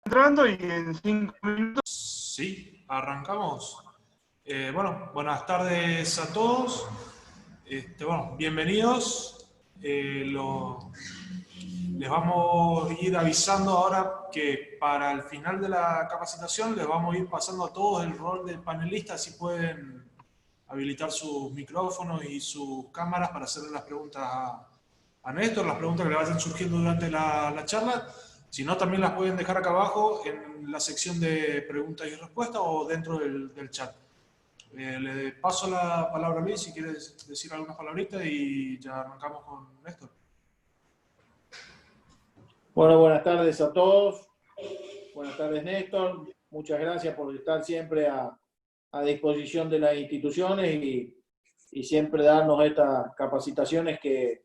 Entrando y en 5 minutos. Sí, arrancamos. Bueno, buenas tardes a todos. Bueno, bienvenidos. Les vamos a ir avisando ahora que para el final de la capacitación les vamos a ir pasando a todos el rol del panelista, si pueden habilitar sus micrófonos y sus cámaras para hacerle las preguntas a Néstor, las preguntas que le vayan surgiendo durante la charla. Si no, también las pueden dejar acá abajo en la sección de preguntas y respuestas o dentro del chat. Le paso la palabra a Luis si quieres decir algunas palabritas y ya arrancamos con Néstor. Bueno, buenas tardes a todos. Buenas tardes, Néstor. Muchas gracias por estar siempre a disposición de las instituciones y siempre darnos estas capacitaciones que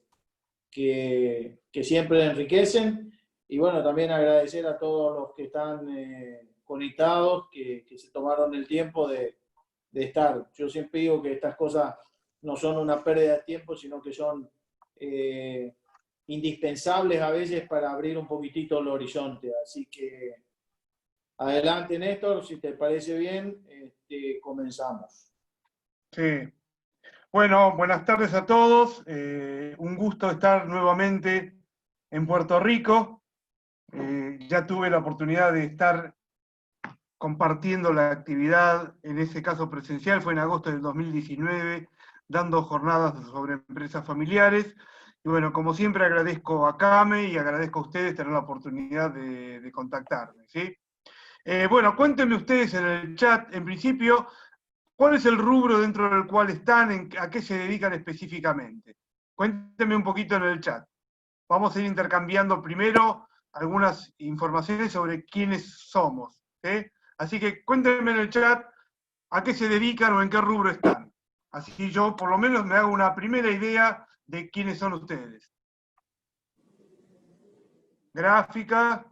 siempre enriquecen. Y bueno, también agradecer a todos los que están conectados, que se tomaron el tiempo de estar. Yo siempre digo que estas cosas no son una pérdida de tiempo, sino que son indispensables a veces para abrir un poquitito el horizonte. Así que adelante, Néstor, si te parece bien, comenzamos. Sí. Bueno, buenas tardes a todos. Un gusto estar nuevamente en Puerto Rico. Ya tuve la oportunidad de estar compartiendo la actividad, en ese caso presencial, fue en agosto del 2019, dando jornadas sobre empresas familiares. Y bueno, como siempre agradezco a CAME y agradezco a ustedes tener la oportunidad de contactarme, ¿sí? Bueno, cuéntenme ustedes en el chat, en principio, ¿cuál es el rubro dentro del cual están? ¿A qué se dedican específicamente? Cuéntenme un poquito en el chat. Vamos a ir intercambiando primero algunas informaciones sobre quiénes somos, ¿sí? Así que cuéntenme en el chat a qué se dedican o en qué rubro están. Así yo por lo menos me hago una primera idea de quiénes son ustedes. Gráfica,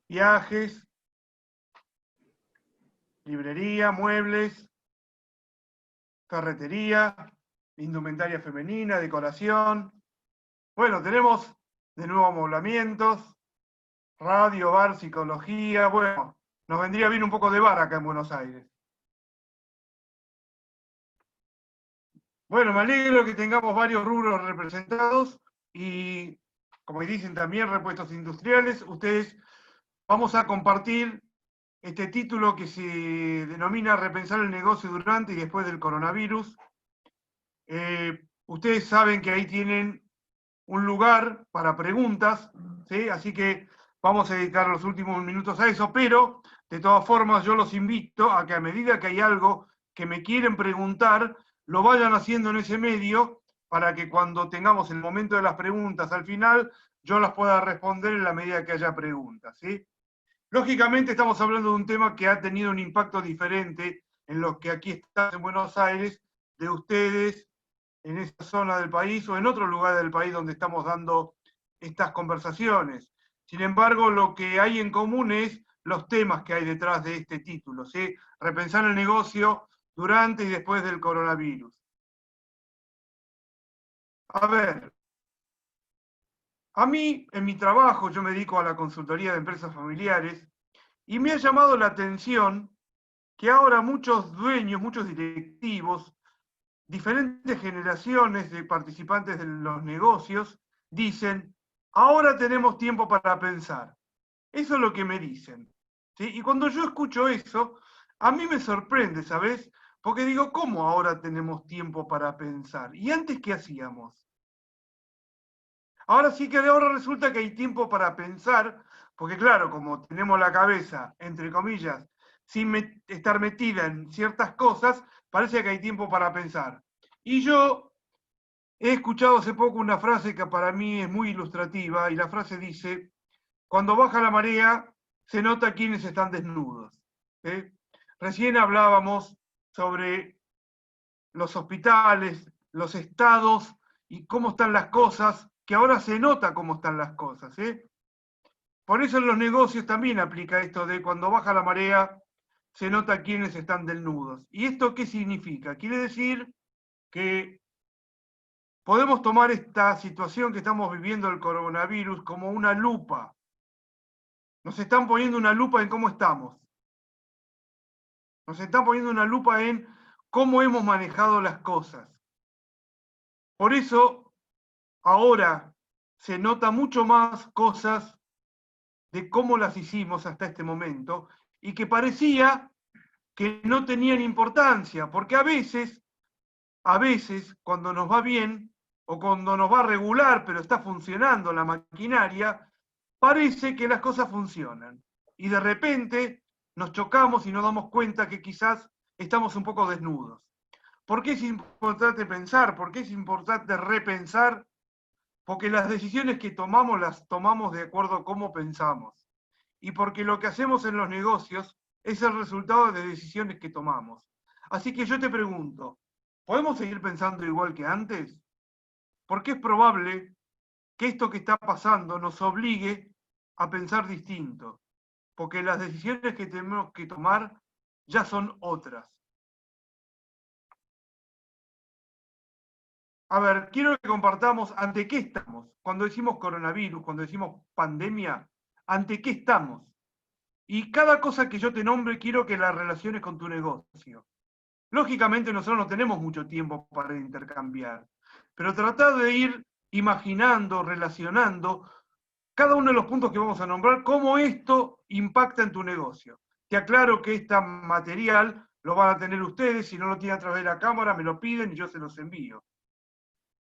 viajes, librería, muebles, ferretería, indumentaria femenina, decoración. Bueno, tenemos de nuevo amoblamientos, radio, bar, psicología. Bueno, nos vendría bien un poco de bar acá en Buenos Aires. Bueno, me alegro que tengamos varios rubros representados y, como dicen también, repuestos industriales. Ustedes vamos a compartir este título que se denomina Repensar el negocio durante y después del coronavirus. Ustedes saben que ahí tienen un lugar para preguntas, ¿sí? Así que vamos a dedicar los últimos minutos a eso, pero de todas formas yo los invito a que a medida que hay algo que me quieren preguntar, lo vayan haciendo en ese medio para que cuando tengamos el momento de las preguntas al final, yo las pueda responder en la medida que haya preguntas, ¿sí? Lógicamente estamos hablando de un tema que ha tenido un impacto diferente en los que aquí están en Buenos Aires, de ustedes en esa zona del país o en otro lugar del país donde estamos dando estas conversaciones. Sin embargo, lo que hay en común es los temas que hay detrás de este título, ¿sí? Repensar el negocio durante y después del coronavirus. A ver, a mí, en mi trabajo, yo me dedico a la consultoría de empresas familiares y me ha llamado la atención que ahora muchos dueños, muchos directivos, diferentes generaciones de participantes de los negocios dicen, ahora tenemos tiempo para pensar. Eso es lo que me dicen, ¿sí? Y cuando yo escucho eso, a mí me sorprende, ¿sabes? Porque digo, ¿cómo ahora tenemos tiempo para pensar? ¿Y antes qué hacíamos? Ahora sí que ahora resulta que hay tiempo para pensar, porque claro, como tenemos la cabeza, entre comillas, sin estar metida en ciertas cosas, parece que hay tiempo para pensar. Y yo he escuchado hace poco una frase que para mí es muy ilustrativa, y la frase dice, cuando baja la marea, se nota quiénes están desnudos. ¿Sí? Recién hablábamos sobre los hospitales, los estados y cómo están las cosas, que ahora se nota cómo están las cosas. Por eso en los negocios también aplica esto de cuando baja la marea, se nota quiénes están desnudos. ¿Y esto qué significa? Quiere decir que podemos tomar esta situación que estamos viviendo del coronavirus como una lupa. Nos están poniendo una lupa en cómo estamos. Nos están poniendo una lupa en cómo hemos manejado las cosas. Por eso, ahora se nota mucho más cosas de cómo las hicimos hasta este momento y que parecía que no tenían importancia, porque a veces, cuando nos va bien o cuando nos va regular, pero está funcionando la maquinaria, parece que las cosas funcionan. Y de repente nos chocamos y nos damos cuenta que quizás estamos un poco desnudos. ¿Por qué es importante pensar? ¿Por qué es importante repensar? Porque las decisiones que tomamos las tomamos de acuerdo a cómo pensamos. Y porque lo que hacemos en los negocios es el resultado de decisiones que tomamos. Así que yo te pregunto, ¿podemos seguir pensando igual que antes? Porque es probable que esto que está pasando nos obligue a pensar distinto, porque las decisiones que tenemos que tomar ya son otras. A ver, quiero que compartamos ante qué estamos. Cuando decimos coronavirus, cuando decimos pandemia, ¿ante qué estamos? Y cada cosa que yo te nombre quiero que la relaciones con tu negocio. Lógicamente nosotros no tenemos mucho tiempo para intercambiar, pero trata de ir imaginando, relacionando cada uno de los puntos que vamos a nombrar, cómo esto impacta en tu negocio. Te aclaro que este material lo van a tener ustedes, si no lo tienen a través de la cámara, me lo piden y yo se los envío.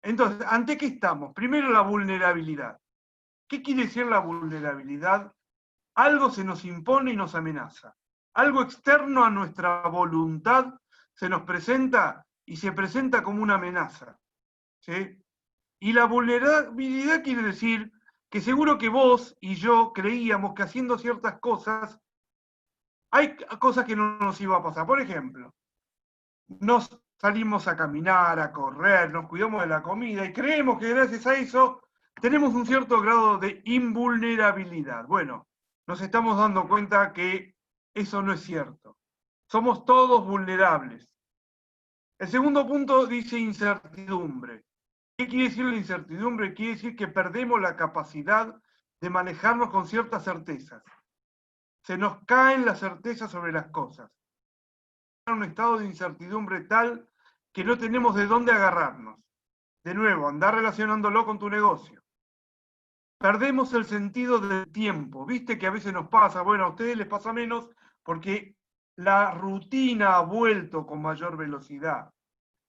Entonces, ¿ante qué estamos? Primero, la vulnerabilidad. ¿Qué quiere decir la vulnerabilidad? Algo se nos impone y nos amenaza. Algo externo a nuestra voluntad se nos presenta y se presenta como una amenaza. ¿Sí? Y la vulnerabilidad quiere decir que seguro que vos y yo creíamos que haciendo ciertas cosas, hay cosas que no nos iba a pasar. Por ejemplo, nos salimos a caminar, a correr, nos cuidamos de la comida y creemos que gracias a eso tenemos un cierto grado de invulnerabilidad. Bueno, nos estamos dando cuenta que eso no es cierto. Somos todos vulnerables. El segundo punto dice incertidumbre. ¿Qué quiere decir la incertidumbre? Quiere decir que perdemos la capacidad de manejarnos con ciertas certezas. Se nos caen las certezas sobre las cosas. Un estado de incertidumbre tal que no tenemos de dónde agarrarnos. De nuevo, andar relacionándolo con tu negocio. Perdemos el sentido del tiempo. Viste que a veces nos pasa, bueno, a ustedes les pasa menos porque la rutina ha vuelto con mayor velocidad.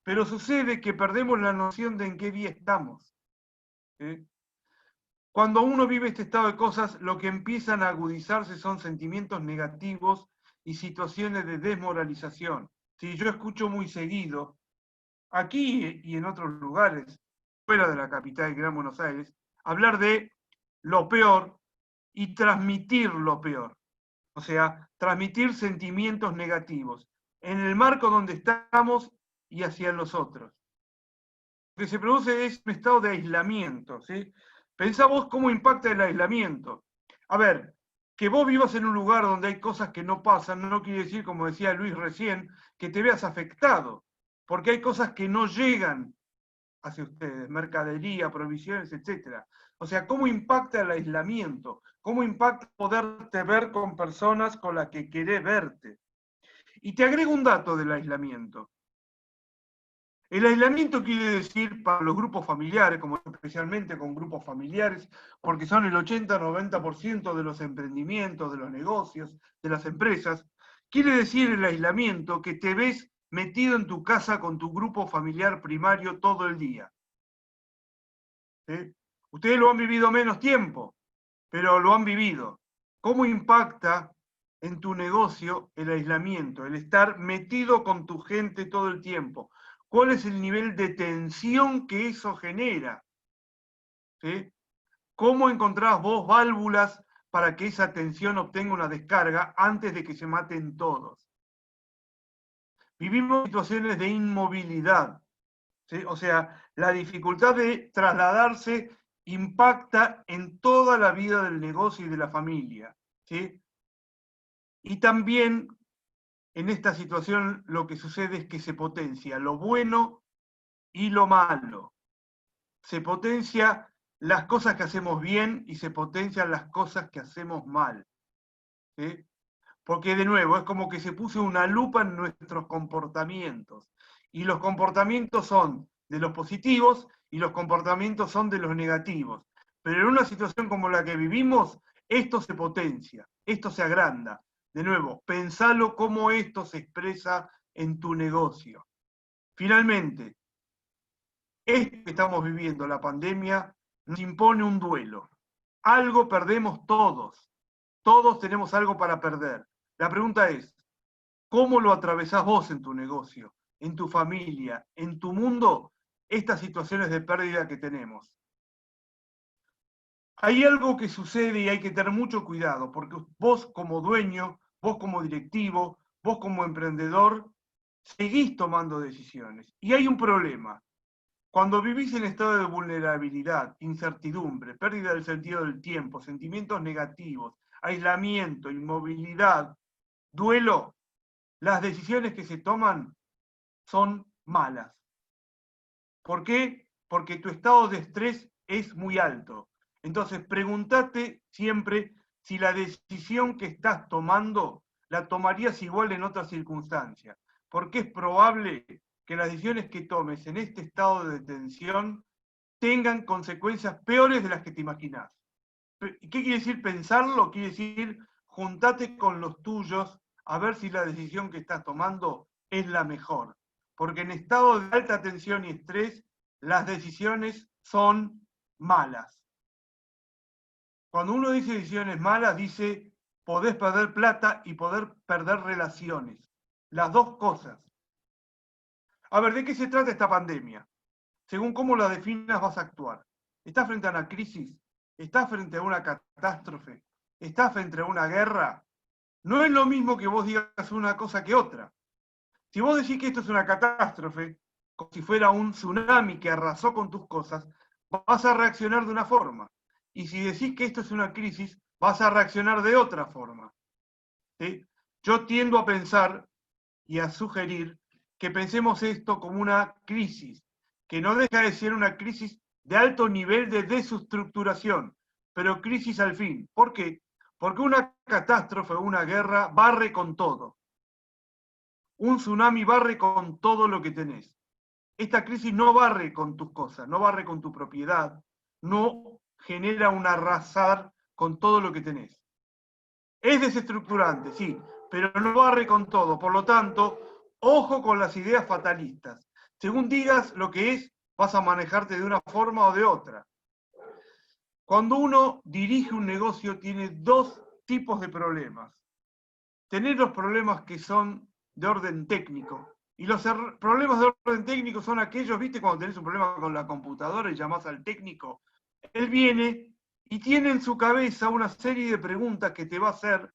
Pero sucede que perdemos la noción de en qué día estamos. ¿Sí? Cuando uno vive este estado de cosas, lo que empiezan a agudizarse son sentimientos negativos y situaciones de desmoralización. Sí, yo escucho muy seguido, aquí y en otros lugares, fuera de la capital del Gran Buenos Aires, hablar de lo peor y transmitir lo peor. O sea, transmitir sentimientos negativos en el marco donde estamos y hacia los otros. Lo que se produce es un estado de aislamiento, ¿sí? Pensá vos cómo impacta el aislamiento. A ver, que vos vivas en un lugar donde hay cosas que no pasan, no quiere decir, como decía Luis recién, que te veas afectado, porque hay cosas que no llegan hacia ustedes, mercadería, provisiones, etc. O sea, ¿cómo impacta el aislamiento? ¿Cómo impacta poderte ver con personas con las que querés verte? Y te agrego un dato del aislamiento. El aislamiento quiere decir para los grupos familiares, como especialmente con grupos familiares, porque son el 80-90% de los emprendimientos, de los negocios, de las empresas, quiere decir el aislamiento que te ves metido en tu casa con tu grupo familiar primario todo el día. ¿Sí? Ustedes lo han vivido menos tiempo, pero lo han vivido. ¿Cómo impacta en tu negocio el aislamiento, el estar metido con tu gente todo el tiempo? ¿Cuál es el nivel de tensión que eso genera? ¿Sí? ¿Cómo encontrás vos válvulas para que esa tensión obtenga una descarga antes de que se maten todos? Vivimos situaciones de inmovilidad, ¿sí? O sea, la dificultad de trasladarse impacta en toda la vida del negocio y de la familia, ¿sí? Y también en esta situación lo que sucede es que se potencia lo bueno y lo malo. se potencia las cosas que hacemos bien y se potencian las cosas que hacemos mal. ¿Sí? Porque de nuevo, es como que se puso una lupa en nuestros comportamientos. Y los comportamientos son de los positivos y los comportamientos son de los negativos. Pero en una situación como la que vivimos, esto se potencia, esto se agranda. De nuevo, pensalo cómo esto se expresa en tu negocio. Finalmente, esto que estamos viviendo, la pandemia, nos impone un duelo. Algo perdemos todos. Todos tenemos algo para perder. La pregunta es, ¿cómo lo atravesás vos en tu negocio, en tu familia, en tu mundo, estas situaciones de pérdida que tenemos? Hay algo que sucede y hay que tener mucho cuidado, porque vos como dueño, vos como directivo, vos como emprendedor, seguís tomando decisiones. Y hay un problema. Cuando vivís en estado de vulnerabilidad, incertidumbre, pérdida del sentido del tiempo, sentimientos negativos, aislamiento, inmovilidad, duelo, las decisiones que se toman son malas. ¿Por qué? Porque tu estado de estrés es muy alto. Entonces, pregúntate siempre si la decisión que estás tomando la tomarías igual en otras circunstancias. Porque es probable que las decisiones que tomes en este estado de tensión tengan consecuencias peores de las que te imaginás. ¿Qué quiere decir pensarlo? Quiere decir juntate con los tuyos a ver si la decisión que estás tomando es la mejor. Porque en estado de alta tensión y estrés, las decisiones son malas. Cuando uno dice decisiones malas, dice podés perder plata y poder perder relaciones. Las dos cosas. A ver, ¿de qué se trata esta pandemia? Según cómo la definas, vas a actuar. ¿Estás frente a una crisis? ¿Estás frente a una catástrofe? ¿Estás frente a una guerra? No es lo mismo que vos digas una cosa que otra. Si vos decís que esto es una catástrofe, como si fuera un tsunami que arrasó con tus cosas, vas a reaccionar de una forma. Y si decís que esto es una crisis, vas a reaccionar de otra forma. ¿Sí? Yo tiendo a pensar y a sugerir que pensemos esto como una crisis, que no deja de ser una crisis de alto nivel de desestructuración, pero crisis al fin. ¿Por qué? Porque una catástrofe o una guerra barre con todo. Un tsunami barre con todo lo que tenés. Esta crisis no barre con tus cosas, no barre con tu propiedad, no genera un arrasar con todo lo que tenés. Es desestructurante, sí, pero no barre con todo. Por lo tanto, ojo con las ideas fatalistas. Según digas lo que es, vas a manejarte de una forma o de otra. Cuando uno dirige un negocio, tiene dos tipos de problemas. Tener los problemas que son de orden técnico. Y los problemas de orden técnico son aquellos, viste, cuando tenés un problema con la computadora y llamás al técnico, él viene y tiene en su cabeza una serie de preguntas que te va a hacer,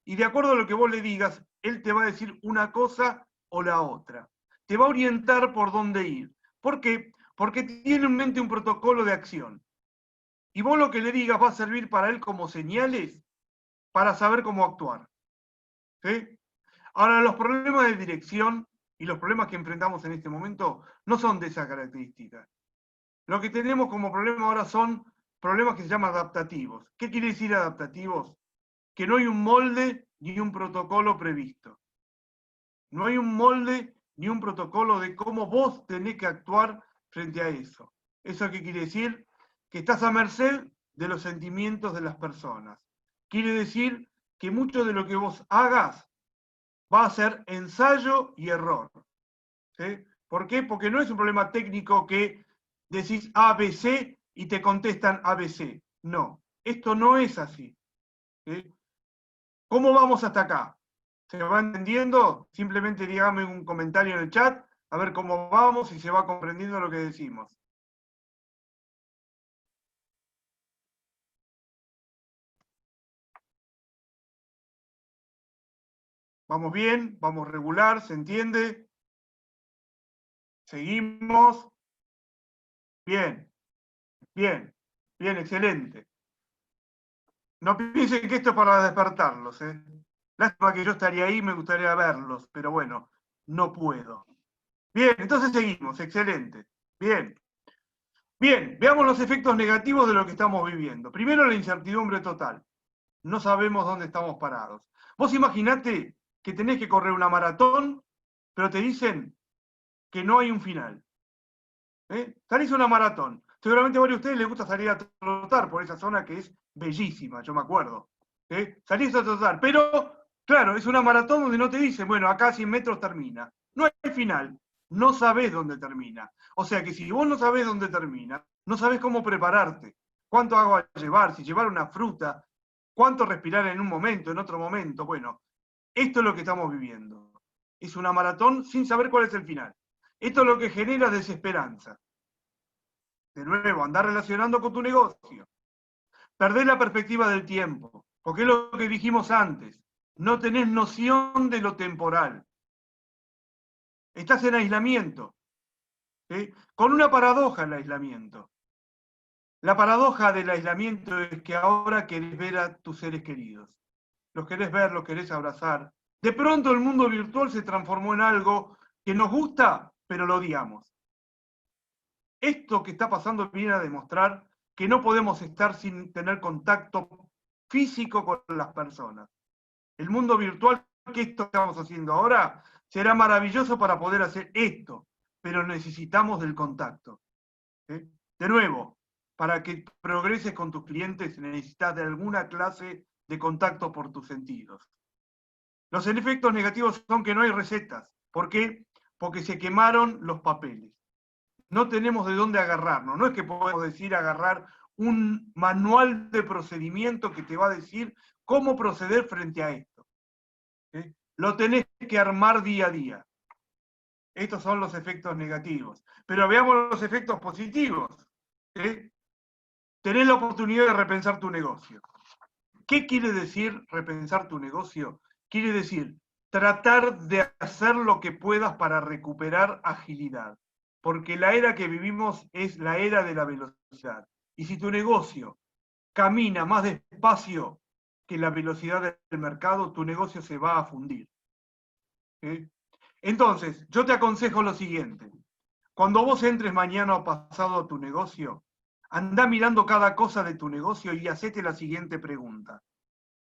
y de acuerdo a lo que vos le digas, él te va a decir una cosa o la otra. Te va a orientar por dónde ir. ¿Por qué? Porque tiene en mente un protocolo de acción. Y vos lo que le digas va a servir para él como señales para saber cómo actuar. ¿Sí? Ahora, los problemas de dirección y los problemas que enfrentamos en este momento no son de esa característica. Lo que tenemos como problema ahora son problemas que se llaman adaptativos. ¿Qué quiere decir adaptativos? Que no hay un molde ni un protocolo previsto. No hay un molde ni un protocolo de cómo vos tenés que actuar frente a eso. ¿Eso qué quiere decir? Que estás a merced de los sentimientos de las personas. Quiere decir que mucho de lo que vos hagas va a ser ensayo y error. ¿Sí? ¿Por qué? Porque no es un problema técnico que decís ABC y te contestan ABC. No, esto no es así. ¿Sí? ¿Cómo vamos hasta acá? ¿Se va entendiendo? Simplemente dígame un comentario en el chat, a ver cómo vamos y se va comprendiendo lo que decimos. ¿Vamos bien? ¿Vamos regular? ¿Se entiende? ¿Seguimos? Bien, bien, bien, excelente. No piensen que esto es para despertarlos, ¿eh? Lástima que yo estaría ahí, me gustaría verlos, pero bueno, no puedo. Bien, entonces seguimos, excelente. Bien. Bien, veamos los efectos negativos de lo que estamos viviendo. Primero, la incertidumbre total. No sabemos dónde estamos parados. Vos imaginate que tenés que correr una maratón, pero te dicen que no hay un final. Salís a una maratón. Seguramente a varios de ustedes les gusta salir a trotar por esa zona que es bellísima, yo me acuerdo. Salís a trotar, pero claro, es una maratón donde no te dicen, bueno, acá a 100 metros termina. No hay final, no sabés dónde termina. O sea que si vos no sabés dónde termina, no sabés cómo prepararte, cuánto agua llevar, si llevar una fruta, cuánto respirar en un momento, en otro momento. Bueno, esto es lo que estamos viviendo. Es una maratón sin saber cuál es el final. Esto lo que genera desesperanza. De nuevo, andar relacionando con tu negocio. Perdés la perspectiva del tiempo, porque es lo que dijimos antes. No tenés noción de lo temporal. Estás en aislamiento. Con una paradoja el aislamiento. La paradoja del aislamiento es que ahora querés ver a tus seres queridos. Los querés ver, los querés abrazar. De pronto el mundo virtual se transformó en algo que nos gusta, pero lo odiamos. Esto que está pasando viene a demostrar que no podemos estar sin tener contacto físico con las personas. El mundo virtual que esto estamos haciendo ahora será maravilloso para poder hacer esto, pero necesitamos del contacto. De nuevo, para que progreses con tus clientes necesitas de alguna clase de contacto por tus sentidos. Los efectos negativos son que no hay recetas. ¿Por qué? Porque se quemaron los papeles. No tenemos de dónde agarrarnos. No es que podemos decir agarrar un manual de procedimiento que te va a decir cómo proceder frente a esto. Lo tenés que armar día a día. Estos son los efectos negativos. Pero veamos los efectos positivos. Tenés la oportunidad de repensar tu negocio. ¿Qué quiere decir repensar tu negocio? Quiere decir tratar de hacer lo que puedas para recuperar agilidad. Porque la era que vivimos es la era de la velocidad. Y si tu negocio camina más despacio que la velocidad del mercado, tu negocio se va a fundir. Entonces, yo te aconsejo lo siguiente. Cuando vos entres mañana o pasado a tu negocio, andá mirando cada cosa de tu negocio y hacete la siguiente pregunta.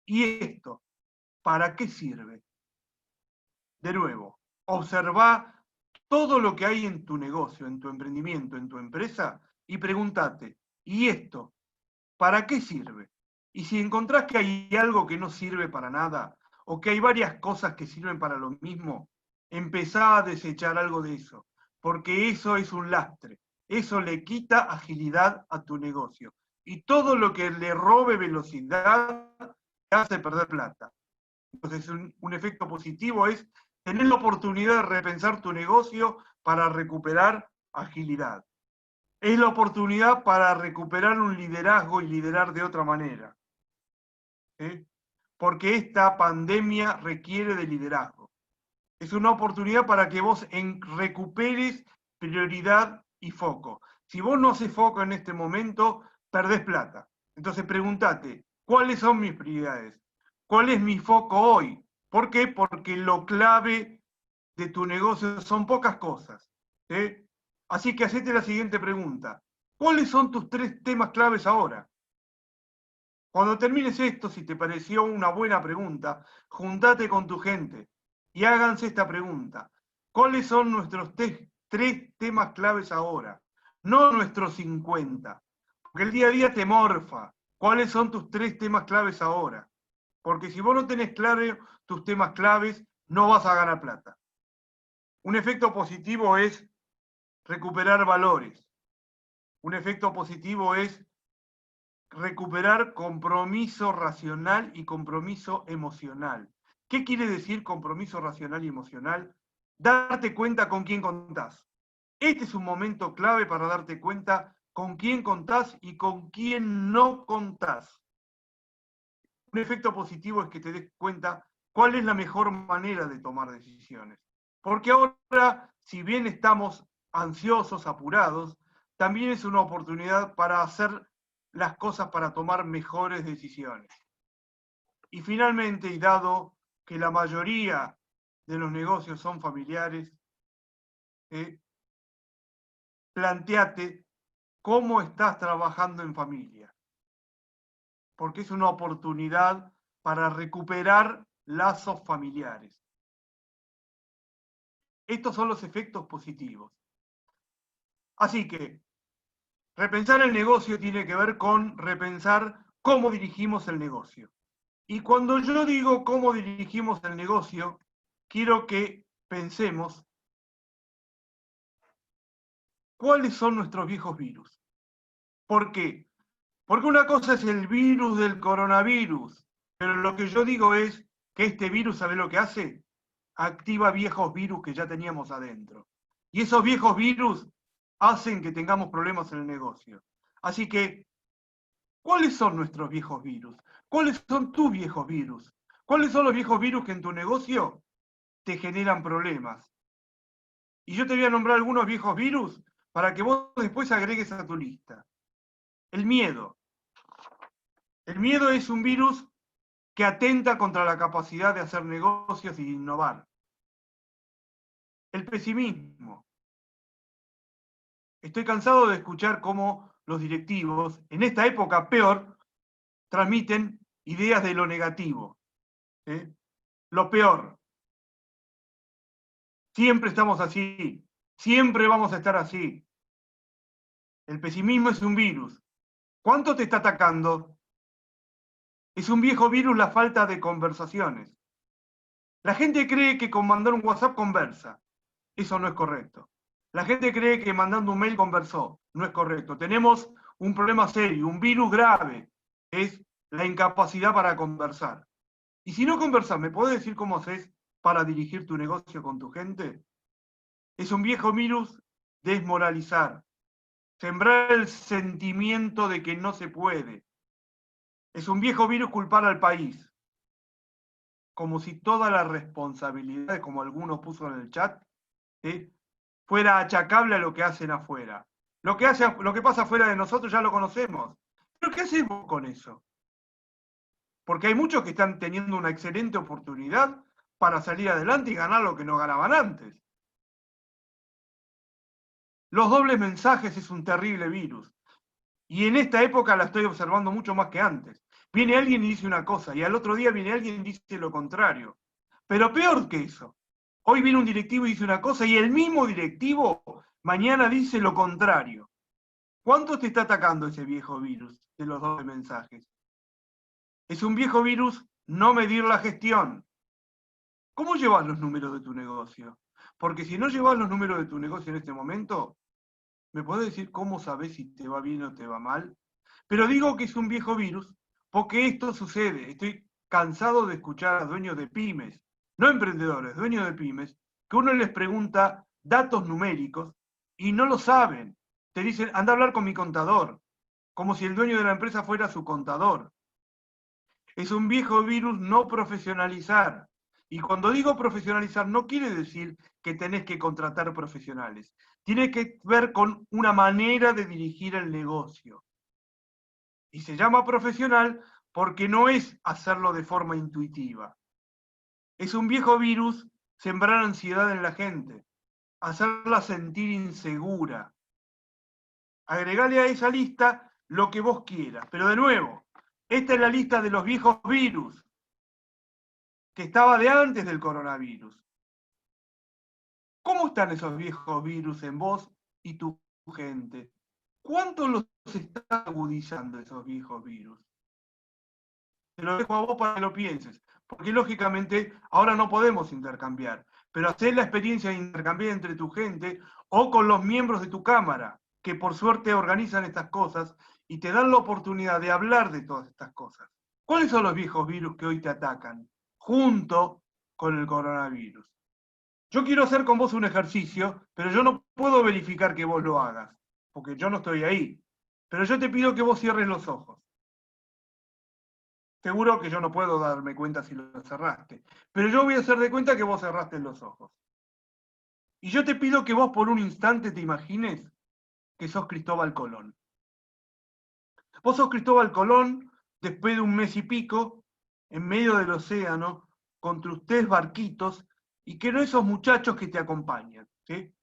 ¿Y esto para qué sirve? De nuevo, observá todo lo que hay en tu negocio, en tu emprendimiento, en tu empresa, y pregúntate, ¿y esto para qué sirve? Y si encontrás que hay algo que no sirve para nada, o que hay varias cosas que sirven para lo mismo, empezá a desechar algo de eso, porque eso es un lastre. Eso le quita agilidad a tu negocio. Y todo lo que le robe velocidad te hace perder plata. Entonces, un efecto positivo es tener la oportunidad de repensar tu negocio para recuperar agilidad. Es la oportunidad para recuperar un liderazgo y liderar de otra manera. Porque esta pandemia requiere de liderazgo. Es una oportunidad para que vos recuperes prioridad y foco. Si vos no haces foco en este momento, perdés plata. Entonces pregúntate, ¿cuáles son mis prioridades? ¿Cuál es mi foco hoy? ¿Por qué? Porque lo clave de tu negocio son pocas cosas. Así que hacete la siguiente pregunta. ¿Cuáles son tus 3 temas claves ahora? Cuando termines esto, si te pareció una buena pregunta, juntate con tu gente y háganse esta pregunta. ¿Cuáles son nuestros 3 temas claves ahora? No nuestros 50. Porque el día a día te morfa. ¿Cuáles son tus 3 temas claves ahora? Porque si vos no tenés claro tus temas claves, no vas a ganar plata. Un efecto positivo es recuperar valores. Un efecto positivo es recuperar compromiso racional y compromiso emocional. ¿Qué quiere decir compromiso racional y emocional? Darte cuenta con quién contás. Este es un momento clave para darte cuenta con quién contás y con quién no contás. Un efecto positivo es que te des cuenta cuál es la mejor manera de tomar decisiones. Porque ahora, si bien estamos ansiosos, apurados, también es una oportunidad para hacer las cosas para tomar mejores decisiones. Y finalmente, y dado que la mayoría de los negocios son familiares, planteate cómo estás trabajando en familia, porque es una oportunidad para recuperar lazos familiares. Estos son los efectos positivos. Así que repensar el negocio tiene que ver con repensar cómo dirigimos el negocio. Y cuando yo digo cómo dirigimos el negocio, quiero que pensemos cuáles son nuestros viejos virus. ¿Por qué? Porque una cosa es el virus del coronavirus, pero lo que yo digo es que este virus, ¿sabe lo que hace? Activa viejos virus que ya teníamos adentro. Y esos viejos virus hacen que tengamos problemas en el negocio. Así que, ¿cuáles son nuestros viejos virus? ¿Cuáles son tus viejos virus? ¿Cuáles son los viejos virus que en tu negocio te generan problemas? Y yo te voy a nombrar algunos viejos virus para que vos después agregues a tu lista. El miedo. El miedo es un virus que atenta contra la capacidad de hacer negocios y de innovar. El pesimismo. Estoy cansado de escuchar cómo los directivos, en esta época peor, transmiten ideas de lo negativo. Lo peor. Siempre estamos así. Siempre vamos a estar así. El pesimismo es un virus. ¿Cuánto te está atacando? Es un viejo virus la falta de conversaciones. La gente cree que con mandar un WhatsApp conversa. Eso no es correcto. La gente cree que mandando un mail conversó. No es correcto. Tenemos un problema serio, un virus grave. Es la incapacidad para conversar. Y si no conversas, ¿me podés decir cómo haces para dirigir tu negocio con tu gente? Es un viejo virus desmoralizar. Sembrar el sentimiento de que no se puede. Es un viejo virus culpar al país. Como si toda la responsabilidad, como algunos puso en el chat, fuera achacable a lo que hacen afuera. Lo que pasa afuera de nosotros ya lo conocemos. ¿Pero qué hacemos con eso? Porque hay muchos que están teniendo una excelente oportunidad para salir adelante y ganar lo que no ganaban antes. Los dobles mensajes es un terrible virus. Y en esta época la estoy observando mucho más que antes. Viene alguien y dice una cosa, y al otro día viene alguien y dice lo contrario. Pero peor que eso. Hoy viene un directivo y dice una cosa, y el mismo directivo mañana dice lo contrario. ¿Cuánto te está atacando ese viejo virus de los dobles mensajes? Es un viejo virus no medir la gestión. ¿Cómo llevas los números de tu negocio? Porque si no llevas los números de tu negocio en este momento, ¿me podés decir cómo sabés si te va bien o te va mal? Pero digo que es un viejo virus porque esto sucede. Estoy cansado de escuchar a dueños de pymes, no emprendedores, dueños de pymes, que uno les pregunta datos numéricos y no lo saben. Te dicen, anda a hablar con mi contador, como si el dueño de la empresa fuera su contador. Es un viejo virus no profesionalizar. Y cuando digo profesionalizar, no quiere decir que tenés que contratar profesionales. Tiene que ver con una manera de dirigir el negocio. Y se llama profesional porque no es hacerlo de forma intuitiva. Es un viejo virus sembrar ansiedad en la gente, hacerla sentir insegura. Agregale a esa lista lo que vos quieras. Pero de nuevo, esta es la lista de los viejos virus que estaba de antes del coronavirus. ¿Cómo están esos viejos virus en vos y tu gente? ¿Cuánto los está agudizando esos viejos virus? Te lo dejo a vos para que lo pienses, porque lógicamente ahora no podemos intercambiar, pero hacer la experiencia de intercambiar entre tu gente o con los miembros de tu cámara, que por suerte organizan estas cosas y te dan la oportunidad de hablar de todas estas cosas. ¿Cuáles son los viejos virus que hoy te atacan? Junto con el coronavirus. Yo quiero hacer con vos un ejercicio, pero yo no puedo verificar que vos lo hagas, porque yo no estoy ahí. Pero yo te pido que vos cierres los ojos. Seguro que yo no puedo darme cuenta si lo cerraste, pero yo voy a hacer de cuenta que vos cerraste los ojos. Y yo te pido que vos por un instante te imagines que sos Cristóbal Colón. Vos sos Cristóbal Colón después de un mes y pico, en medio del océano, con tus 3 barquitos, y que no esos muchachos que te acompañan, ¿sí?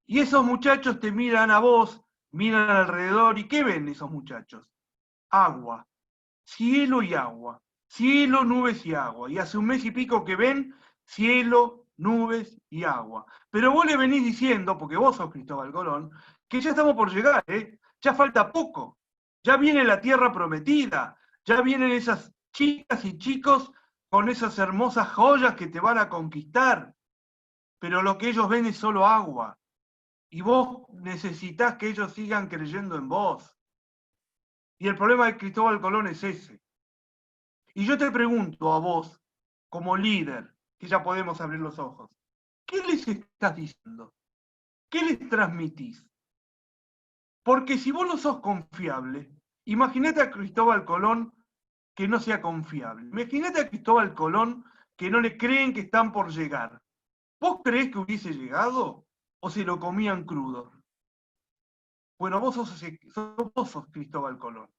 Y esos muchachos te miran a vos miran alrededor y ¿qué ven esos muchachos? Agua, cielo y agua, cielo, nubes y agua. Y hace un mes y pico que ven cielo, nubes y agua. Pero vos le venís diciendo, porque vos sos Cristóbal Colón, que ya estamos por llegar, ¿eh? Ya falta poco. Ya viene la tierra prometida, ya vienen esas chicas y chicos con esas hermosas joyas que te van a conquistar. Pero lo que ellos ven es solo agua. Y vos necesitas que ellos sigan creyendo en vos. Y el problema de Cristóbal Colón es ese. Y yo te pregunto a vos, como líder, que ya podemos abrir los ojos, ¿qué les estás diciendo? ¿Qué les transmitís? Porque si vos no sos confiable, imagínate a Cristóbal Colón que no sea confiable. Imagínate a Cristóbal Colón que no le creen que están por llegar. ¿Vos creés que hubiese llegado o se lo comían crudo? Bueno, vos sos Cristóbal Colón.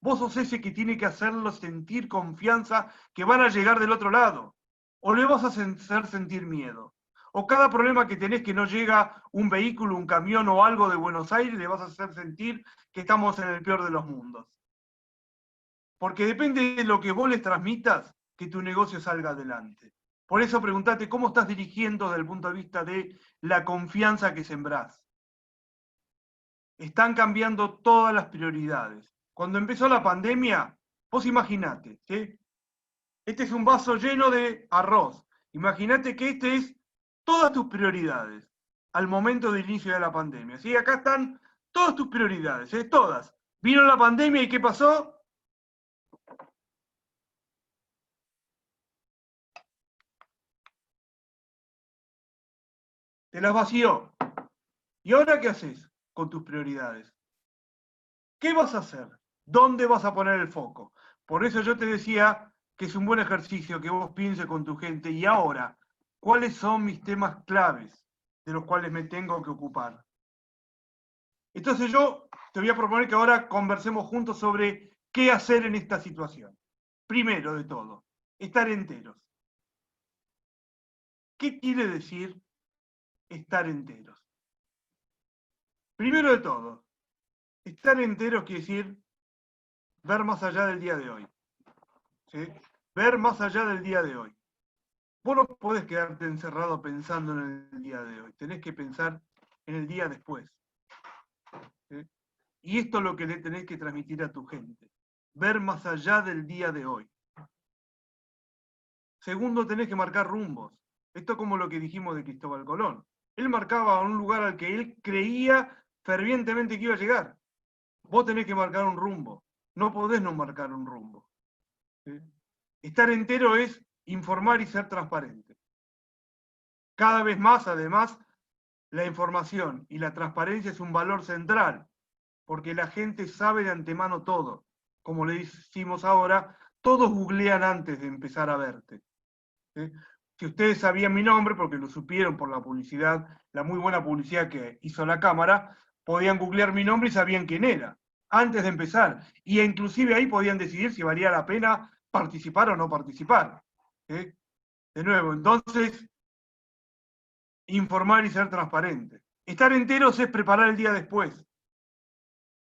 Vos sos ese que tiene que hacerlo sentir confianza que van a llegar del otro lado. O le vas a hacer sentir miedo. O cada problema que tenés que no llega un vehículo, un camión o algo de Buenos Aires, le vas a hacer sentir que estamos en el peor de los mundos. Porque depende de lo que vos les transmitas, que tu negocio salga adelante. Por eso preguntate cómo estás dirigiendo desde el punto de vista de la confianza que sembrás. Están cambiando todas las prioridades. Cuando empezó la pandemia, vos imaginate, ¿sí? Este es un vaso lleno de arroz. Imagínate que este es todas tus prioridades al momento del inicio de la pandemia. ¿Sí? Acá están todas tus prioridades, ¿eh? Todas. Vino la pandemia y ¿qué pasó? Te las vació. ¿Y ahora qué haces con tus prioridades? ¿Qué vas a hacer? ¿Dónde vas a poner el foco? Por eso yo te decía que es un buen ejercicio que vos pienses con tu gente. Y ahora, ¿cuáles son mis temas claves de los cuales me tengo que ocupar? Entonces yo te voy a proponer que ahora conversemos juntos sobre qué hacer en esta situación. Primero de todo, estar enteros. ¿Qué quiere decir estar enteros? Primero de todo, estar enteros quiere decir ver más allá del día de hoy. ¿Sí? Ver más allá del día de hoy. Vos no podés quedarte encerrado pensando en el día de hoy. Tenés que pensar en el día después. ¿Sí? Y esto es lo que le tenés que transmitir a tu gente. Ver más allá del día de hoy. Segundo, tenés que marcar rumbos. Esto es como lo que dijimos de Cristóbal Colón. Él marcaba un lugar al que él creía fervientemente que iba a llegar. Vos tenés que marcar un rumbo. No podés no marcar un rumbo. ¿Sí? Estar entero es informar y ser transparente. Cada vez más, además, la información y la transparencia es un valor central, porque la gente sabe de antemano todo. Como le decimos ahora, todos googlean antes de empezar a verte. ¿Sí? Si ustedes sabían mi nombre, porque lo supieron por la publicidad, la muy buena publicidad que hizo la cámara, podían googlear mi nombre y sabían quién era, antes de empezar. Y inclusive ahí podían decidir si valía la pena participar o no participar. ¿Sí? De nuevo, entonces, informar y ser transparente. Estar enteros es preparar el día después.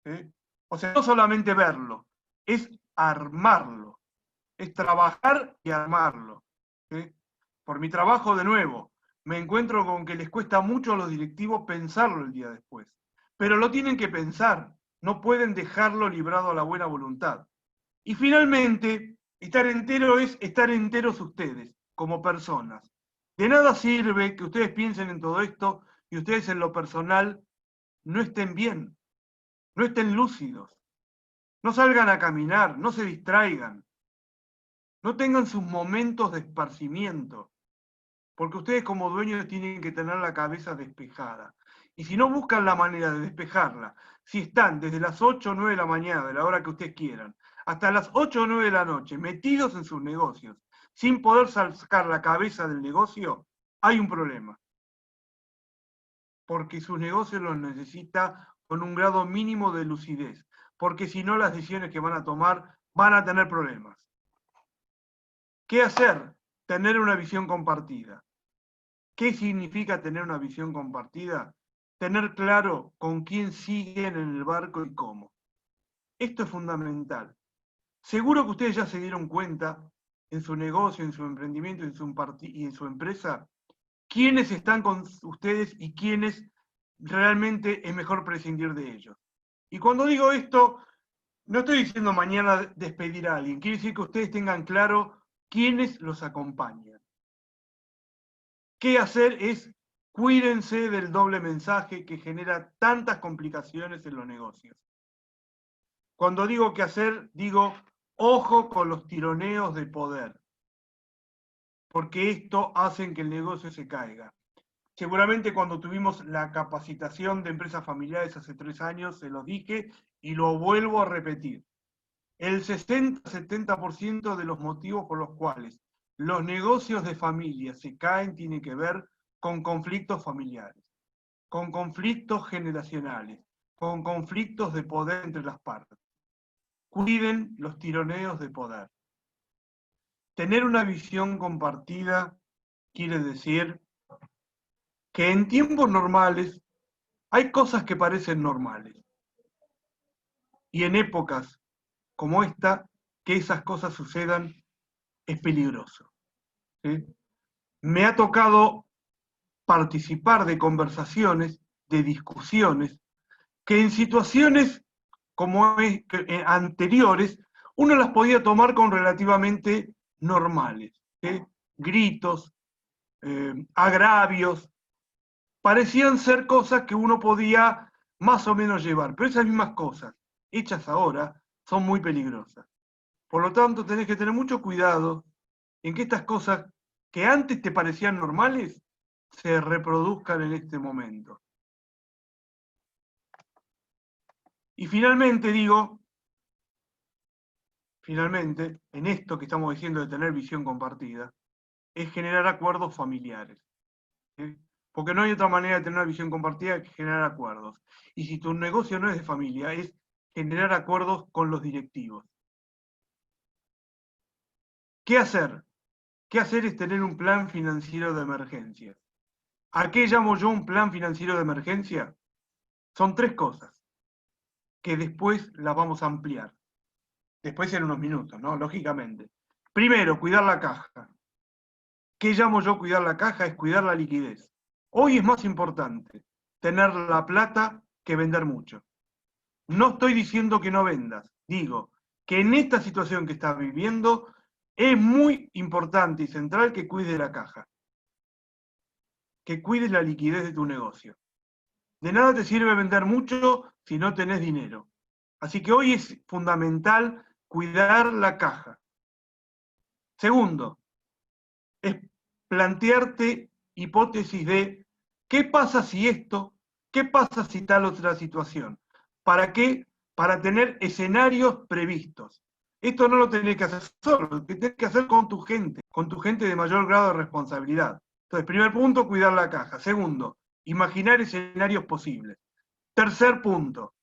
¿Sí? O sea, no solamente verlo, es armarlo. Es trabajar y armarlo. ¿Sí? Por mi trabajo, de nuevo, me encuentro con que les cuesta mucho a los directivos pensarlo el día después. Pero lo tienen que pensar, no pueden dejarlo librado a la buena voluntad. Y finalmente, estar entero es estar enteros ustedes, como personas. De nada sirve que ustedes piensen en todo esto y ustedes en lo personal no estén bien, no estén lúcidos, no salgan a caminar, no se distraigan, no tengan sus momentos de esparcimiento, porque ustedes como dueños tienen que tener la cabeza despejada. Y si no buscan la manera de despejarla, si están desde las 8 o 9 de la mañana, de la hora que ustedes quieran, hasta las 8 o 9 de la noche, metidos en sus negocios, sin poder sacar la cabeza del negocio, hay un problema. Porque sus negocios los necesita con un grado mínimo de lucidez, porque si no las decisiones que van a tomar van a tener problemas. ¿Qué hacer? Tener una visión compartida. ¿Qué significa tener una visión compartida? tener claro con quién siguen en el barco y cómo. Esto es fundamental. Seguro que ustedes ya se dieron cuenta en su negocio, en su emprendimiento y en su empresa, quiénes están con ustedes y quiénes realmente es mejor prescindir de ellos. Y cuando digo esto, no estoy diciendo mañana despedir a alguien, quiere decir que ustedes tengan claro quiénes los acompañan. ¿Qué hacer? Es cuídense del doble mensaje que genera tantas complicaciones en los negocios. Cuando digo qué hacer, digo ojo con los tironeos de poder, porque esto hace que el negocio se caiga. Seguramente cuando tuvimos la capacitación de empresas familiares hace 3 años, se los dije y lo vuelvo a repetir. El 60-70% de los motivos por los cuales los negocios de familia se caen tiene que ver con conflictos familiares, con conflictos generacionales, con conflictos de poder entre las partes. Cuiden los tironeos de poder. Tener una visión compartida quiere decir que en tiempos normales hay cosas que parecen normales. Y en épocas como esta, que esas cosas sucedan es peligroso. ¿Sí? Me ha tocado participar de conversaciones, de discusiones, que en situaciones como anteriores, uno las podía tomar con relativamente normales. ¿Sí? Gritos, agravios, parecían ser cosas que uno podía más o menos llevar, pero esas mismas cosas, hechas ahora, son muy peligrosas. Por lo tanto, tenés que tener mucho cuidado en que estas cosas que antes te parecían normales se reproduzcan en este momento. Y finalmente digo, en esto que estamos diciendo de tener visión compartida, es generar acuerdos familiares. ¿Sí? Porque no hay otra manera de tener una visión compartida que generar acuerdos. Y si tu negocio no es de familia, es generar acuerdos con los directivos. ¿Qué hacer? ¿Qué hacer es tener un plan financiero de emergencia? ¿A qué llamo yo un plan financiero de emergencia? Son 3 cosas, que después las vamos a ampliar. Después en unos minutos, ¿no? Lógicamente. Primero, cuidar la caja. ¿Qué llamo yo cuidar la caja? Es cuidar la liquidez. Hoy es más importante tener la plata que vender mucho. No estoy diciendo que no vendas, digo que en esta situación que estás viviendo es muy importante y central que cuides la caja, que cuides la liquidez de tu negocio. De nada te sirve vender mucho si no tenés dinero. Así que hoy es fundamental cuidar la caja. Segundo, es plantearte hipótesis de qué pasa si esto, qué pasa si tal otra situación. ¿Para qué? Para tener escenarios previstos. Esto no lo tenés que hacer solo, lo tenés que hacer con tu gente de mayor grado de responsabilidad. Entonces, primer punto, cuidar la caja. Segundo, imaginar escenarios posibles. Tercer punto,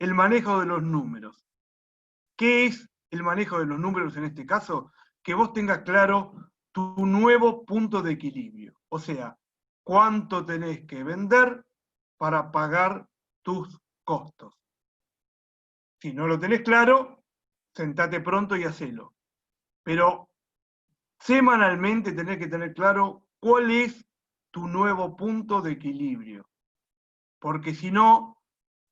el manejo de los números. ¿Qué es el manejo de los números en este caso? Que vos tengas claro tu nuevo punto de equilibrio. O sea, cuánto tenés que vender para pagar tus costos. Si no lo tenés claro, sentate pronto y hacelo. Pero semanalmente tenés que tener claro cuál es tu nuevo punto de equilibrio. Porque si no,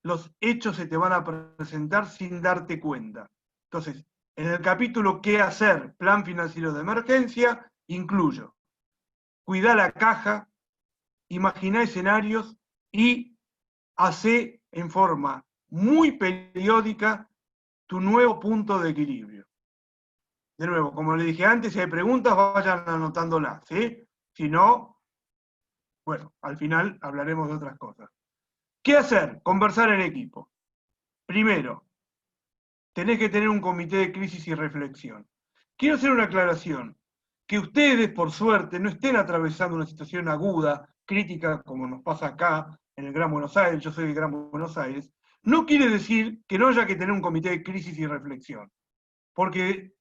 los hechos se te van a presentar sin darte cuenta. Entonces, en el capítulo ¿Qué hacer? Plan financiero de emergencia, incluyo cuidar la caja, imaginar escenarios y hacer en forma muy periódica tu nuevo punto de equilibrio. De nuevo, como le dije antes, si hay preguntas, vayan anotándolas, ¿sí? Si no, bueno, al final hablaremos de otras cosas. ¿Qué hacer? Conversar en equipo. Primero, tenés que tener un comité de crisis y reflexión. Quiero hacer una aclaración, que ustedes, por suerte, no estén atravesando una situación aguda, crítica, como nos pasa acá, en el Gran Buenos Aires, yo soy del Gran Buenos Aires, no quiere decir que no haya que tener un comité de crisis y reflexión, porque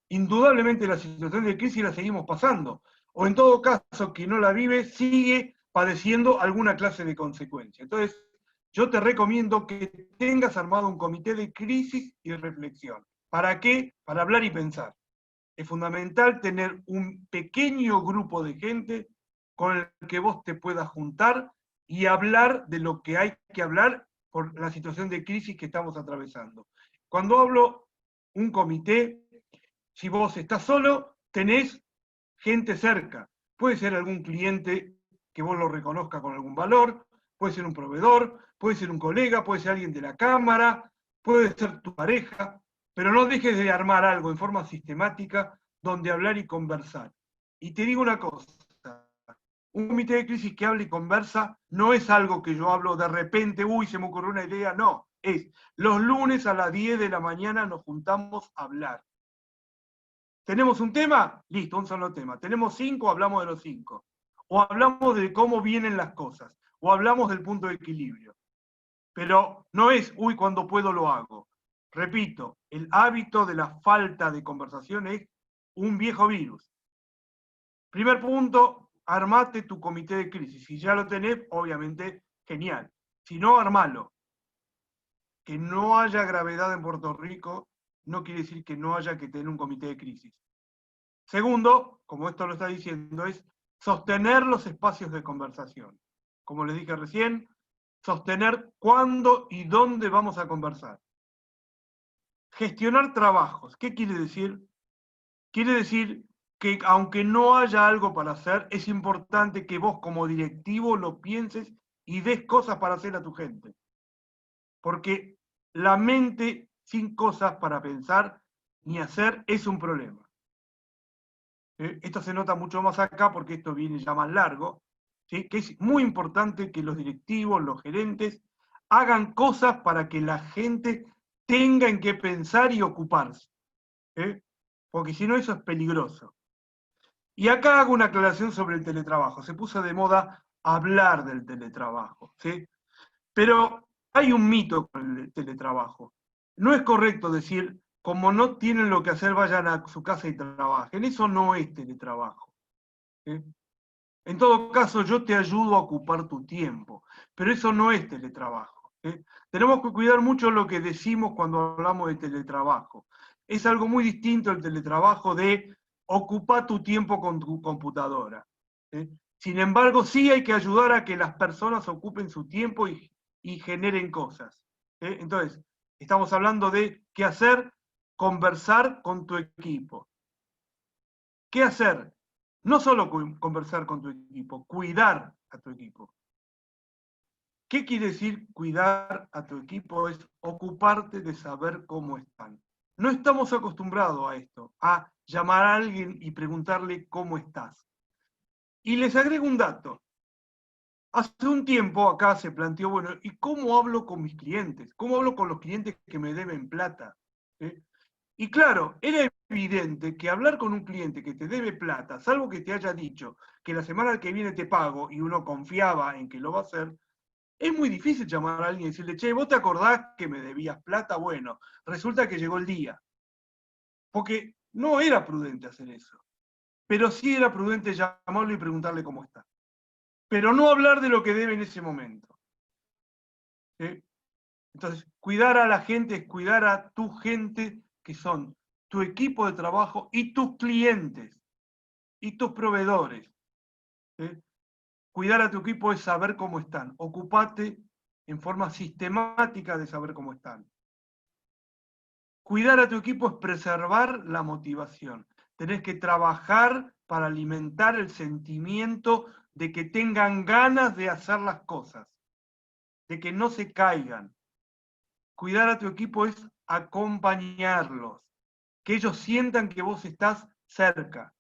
indudablemente la situación de crisis la seguimos pasando, o en todo caso, quien no la vive sigue padeciendo alguna clase de consecuencia. Entonces, yo te recomiendo que tengas armado un comité de crisis y reflexión. ¿Para qué? Para hablar y pensar. Es fundamental tener un pequeño grupo de gente con el que vos te puedas juntar y hablar de lo que hay que hablar por la situación de crisis que estamos atravesando. Cuando hablo un comité, si vos estás solo, tenés gente cerca. Puede ser algún cliente que vos lo reconozcas con algún valor, puede ser un proveedor, puede ser un colega, puede ser alguien de la cámara, puede ser tu pareja, pero no dejes de armar algo en forma sistemática donde hablar y conversar. Y te digo una cosa, un comité de crisis que habla y conversa no es algo que yo hablo de repente, uy, se me ocurrió una idea, no, es los lunes a las 10 de la mañana nos juntamos a hablar. ¿Tenemos un tema? Listo, un solo tema. ¿Tenemos 5? Hablamos de los 5. O hablamos de cómo vienen las cosas, o hablamos del punto de equilibrio. Pero no es, uy, cuando puedo lo hago. Repito, el hábito de la falta de conversación es un viejo virus. Primer punto, armate tu comité de crisis. Si ya lo tenés, obviamente, genial. Si no, armalo. Que no haya gravedad en Puerto Rico no quiere decir que no haya que tener un comité de crisis. Segundo, como esto lo está diciendo, es sostener los espacios de conversación. Como les dije recién, sostener cuándo y dónde vamos a conversar. Gestionar trabajos. ¿Qué quiere decir? Quiere decir que aunque no haya algo para hacer, es importante que vos como directivo lo pienses y des cosas para hacer a tu gente. Porque la mente sin cosas para pensar ni hacer es un problema. Esto se nota mucho más acá porque esto viene ya más largo, ¿sí? Que es muy importante que los directivos, los gerentes, hagan cosas para que la gente tenga en qué pensar y ocuparse. Porque si no, eso es peligroso. Y acá hago una aclaración sobre el teletrabajo. Se puso de moda hablar del teletrabajo, ¿sí? Pero hay un mito con el teletrabajo. No es correcto decir, como no tienen lo que hacer, vayan a su casa y trabajen. Eso no es teletrabajo. ¿Sí? En todo caso, yo te ayudo a ocupar tu tiempo, pero eso no es teletrabajo. ¿Sí? Tenemos que cuidar mucho lo que decimos cuando hablamos de teletrabajo. Es algo muy distinto el teletrabajo de ocupar tu tiempo con tu computadora. ¿Sí? Sin embargo, sí hay que ayudar a que las personas ocupen su tiempo y generen cosas. Entonces, estamos hablando de qué hacer, conversar con tu equipo. ¿Qué hacer? No solo conversar con tu equipo, cuidar a tu equipo. ¿Qué quiere decir cuidar a tu equipo? Es ocuparte de saber cómo están. No estamos acostumbrados a esto, a llamar a alguien y preguntarle cómo estás. Y les agrego un dato. Hace un tiempo acá se planteó, bueno, ¿y cómo hablo con mis clientes? ¿Cómo hablo con los clientes que me deben plata? Y claro, era evidente que hablar con un cliente que te debe plata, salvo que te haya dicho que la semana que viene te pago y uno confiaba en que lo va a hacer, es muy difícil llamar a alguien y decirle, che, ¿vos te acordás que me debías plata? Bueno, resulta que llegó el día. Porque no era prudente hacer eso. Pero sí era prudente llamarlo y preguntarle cómo está. Pero no hablar de lo que debe en ese momento. ¿Sí? Entonces, cuidar a la gente es cuidar a tu gente, que son tu equipo de trabajo y tus clientes y tus proveedores. ¿Sí? Cuidar a tu equipo es saber cómo están. Ocupate en forma sistemática de saber cómo están. Cuidar a tu equipo es preservar la motivación. Tenés que trabajar para alimentar el sentimiento de que tengan ganas de hacer las cosas, de que no se caigan. Cuidar a tu equipo es acompañarlos, que ellos sientan que vos estás cerca.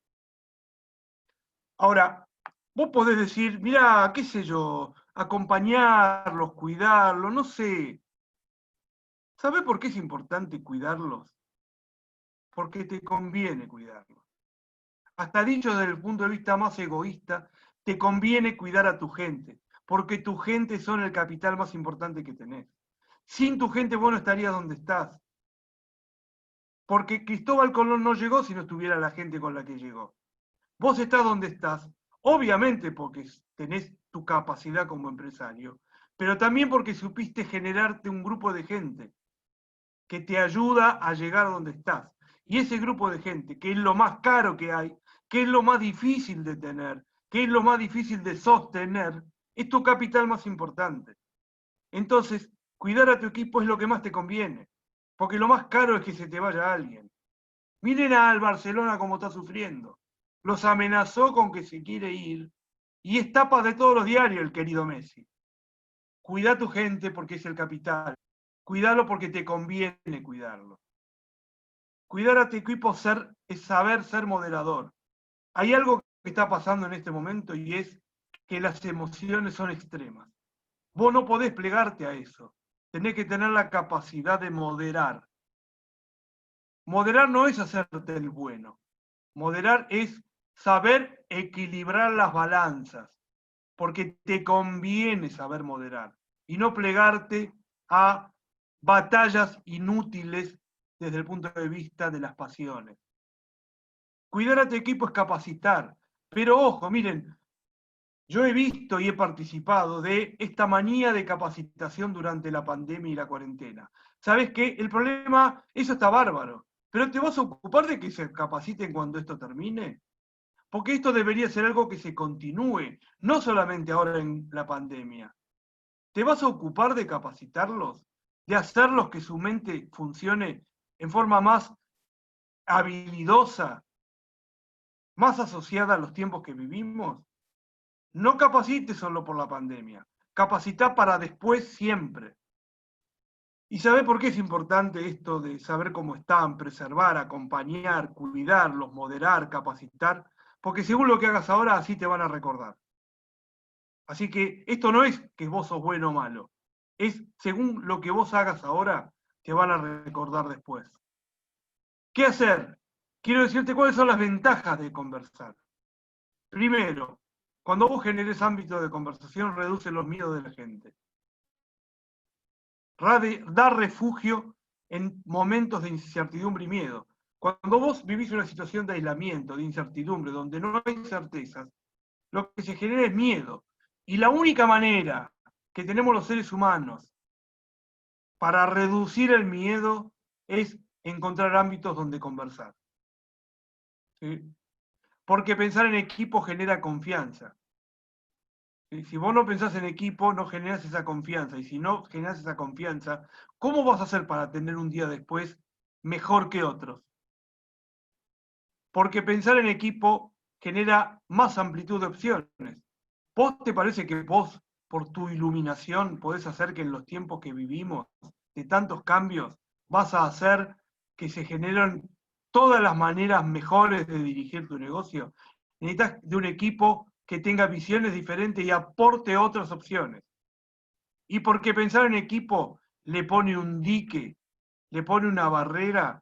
Ahora, vos podés decir, mirá, qué sé yo, acompañarlos, cuidarlos, no sé. ¿Sabés por qué es importante cuidarlos? Porque te conviene cuidarlos. Hasta dicho desde el punto de vista más egoísta, te conviene cuidar a tu gente, porque tu gente son el capital más importante que tenés. Sin tu gente vos no estarías donde estás. Porque Cristóbal Colón no llegó si no estuviera la gente con la que llegó. Vos estás donde estás, obviamente porque tenés tu capacidad como empresario, pero también porque supiste generarte un grupo de gente que te ayuda a llegar a donde estás. Y ese grupo de gente, que es lo más caro que hay, que es lo más difícil de tener, que es lo más difícil de sostener, es tu capital más importante. Entonces, cuidar a tu equipo es lo que más te conviene, porque lo más caro es que se te vaya alguien. Miren al Barcelona cómo está sufriendo. Los amenazó con que se quiere ir y es tapa de todos los diarios el querido Messi. Cuida a tu gente porque es el capital. Cuidalo porque te conviene cuidarlo. Cuidar a tu equipo es saber ser moderador. Hay algo que está pasando en este momento y es que las emociones son extremas. Vos no podés plegarte a eso. Tenés que tener la capacidad de moderar. Moderar no es hacerte el bueno. Moderar es saber equilibrar las balanzas, porque te conviene saber moderar y no plegarte a batallas inútiles desde el punto de vista de las pasiones. Cuidar a tu equipo es capacitar, pero ojo, miren, yo he visto y he participado de esta manía de capacitación durante la pandemia y la cuarentena. ¿Sabes qué? El problema, eso está bárbaro, pero ¿te vas a ocupar de que se capaciten cuando esto termine? Porque esto debería ser algo que se continúe, no solamente ahora en la pandemia. ¿Te vas a ocupar de capacitarlos? ¿De hacerlos que su mente funcione en forma más habilidosa, más asociada a los tiempos que vivimos? No capacites solo por la pandemia, capacita para después siempre. ¿Y sabés por qué es importante esto de saber cómo están, preservar, acompañar, cuidarlos, moderar, capacitar? Porque según lo que hagas ahora, así te van a recordar. Así que esto no es que vos sos bueno o malo, es según lo que vos hagas ahora, te van a recordar después. ¿Qué hacer? Quiero decirte cuáles son las ventajas de conversar. Primero, cuando vos generes ámbito de conversación, reduce los miedos de la gente. Da refugio en momentos de incertidumbre y miedo. Cuando vos vivís una situación de aislamiento, de incertidumbre, donde no hay certezas, lo que se genera es miedo. Y la única manera que tenemos los seres humanos para reducir el miedo es encontrar ámbitos donde conversar. ¿Sí? Porque pensar en equipo genera confianza. ¿Sí? Si vos no pensás en equipo, no generas esa confianza. Y si no generas esa confianza, ¿cómo vas a hacer para tener un día después mejor que otros? Porque pensar en equipo genera más amplitud de opciones. ¿Vos te parece que vos, por tu iluminación, podés hacer que en los tiempos que vivimos, de tantos cambios, vas a hacer que se generen todas las maneras mejores de dirigir tu negocio? Necesitas de un equipo que tenga visiones diferentes y aporte otras opciones. Y porque pensar en equipo le pone un dique, le pone una barrera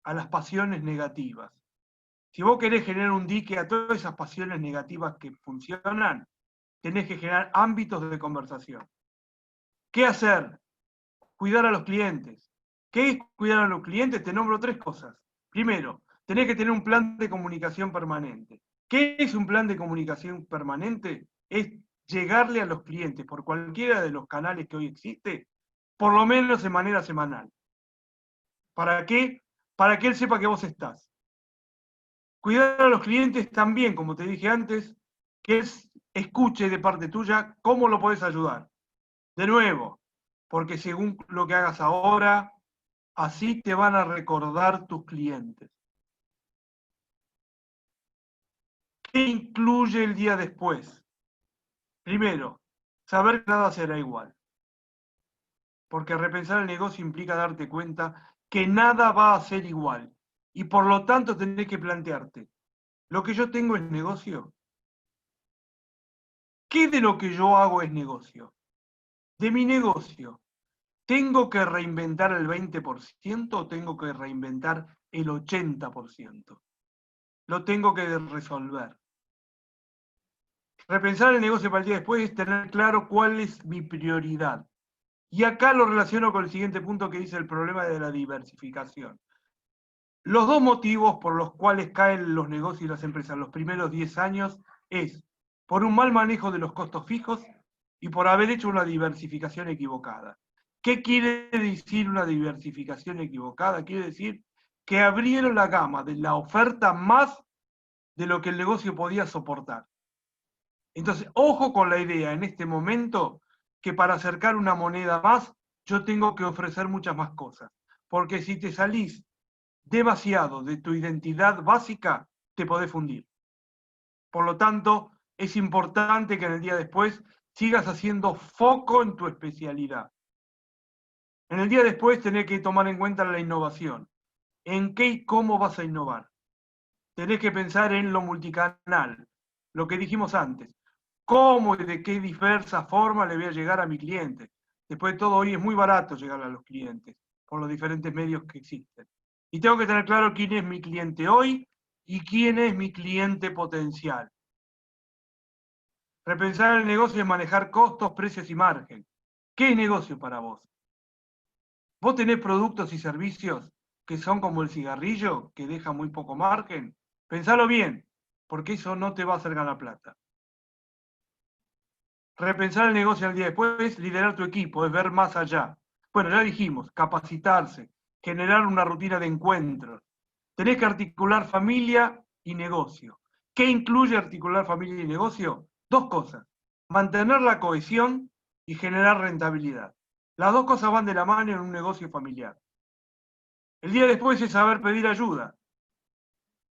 a las pasiones negativas. Si vos querés generar un dique a todas esas pasiones negativas que funcionan, tenés que generar ámbitos de conversación. ¿Qué hacer? Cuidar a los clientes. ¿Qué es cuidar a los clientes? Te nombro 3 cosas. Primero, tenés que tener un plan de comunicación permanente. ¿Qué es un plan de comunicación permanente? Es llegarle a los clientes por cualquiera de los canales que hoy existe, por lo menos de manera semanal. ¿Para qué? Para que él sepa que vos estás. Cuidar a los clientes también, como te dije antes, que él escuche de parte tuya cómo lo podés ayudar. De nuevo, porque según lo que hagas ahora, así te van a recordar tus clientes. ¿Qué incluye el día después? Primero, saber que nada será igual. Porque repensar el negocio implica darte cuenta que nada va a ser igual. Y por lo tanto tenés que plantearte, ¿lo que yo tengo es negocio? ¿Qué de lo que yo hago es negocio? De mi negocio, ¿tengo que reinventar el 20% o tengo que reinventar el 80%? Lo tengo que resolver. Repensar el negocio para el día después es tener claro cuál es mi prioridad. Y acá lo relaciono con el siguiente punto que dice el problema de la diversificación. Los 2 motivos por los cuales caen los negocios y las empresas los primeros 10 años es por un mal manejo de los costos fijos y por haber hecho una diversificación equivocada. ¿Qué quiere decir una diversificación equivocada? Quiere decir que abrieron la gama de la oferta más de lo que el negocio podía soportar. Entonces, ojo con la idea en este momento que para acercar una moneda más, yo tengo que ofrecer muchas más cosas. Porque si te salís demasiado de tu identidad básica, te podés fundir. Por lo tanto, es importante que en el día después sigas haciendo foco en tu especialidad. En el día después tenés que tomar en cuenta la innovación. ¿En qué y cómo vas a innovar? Tenés que pensar en lo multicanal, lo que dijimos antes. ¿Cómo y de qué diversa forma le voy a llegar a mi cliente? Después de todo, hoy es muy barato llegar a los clientes por los diferentes medios que existen. Y tengo que tener claro quién es mi cliente hoy y quién es mi cliente potencial. Repensar el negocio es manejar costos, precios y margen. ¿Qué es negocio para vos? ¿Vos tenés productos y servicios que son como el cigarrillo, que deja muy poco margen? Pensalo bien, porque eso no te va a hacer ganar plata. Repensar el negocio al día después es liderar tu equipo, es ver más allá. Bueno, ya dijimos, capacitarse, generar una rutina de encuentros. Tenés que articular familia y negocio. ¿Qué incluye articular familia y negocio? Dos cosas. Mantener la cohesión y generar rentabilidad. Las dos cosas van de la mano en un negocio familiar. El día después es saber pedir ayuda.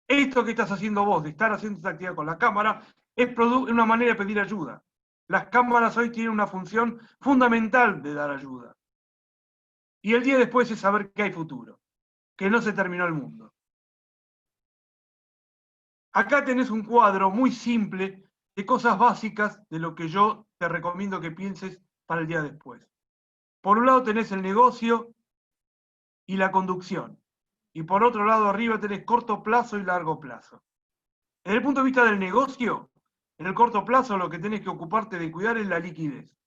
Esto que estás haciendo vos, de estar haciendo esta actividad con la cámara, es una manera de pedir ayuda. Las cámaras hoy tienen una función fundamental de dar ayuda. Y el día después es saber que hay futuro, que no se terminó el mundo. Acá tenés un cuadro muy simple de cosas básicas de lo que yo te recomiendo que pienses para el día después. Por un lado tenés el negocio y la conducción. Y por otro lado arriba tenés corto plazo y largo plazo. Desde el punto de vista del negocio, en el corto plazo lo que tenés que ocuparte de cuidar es la liquidez.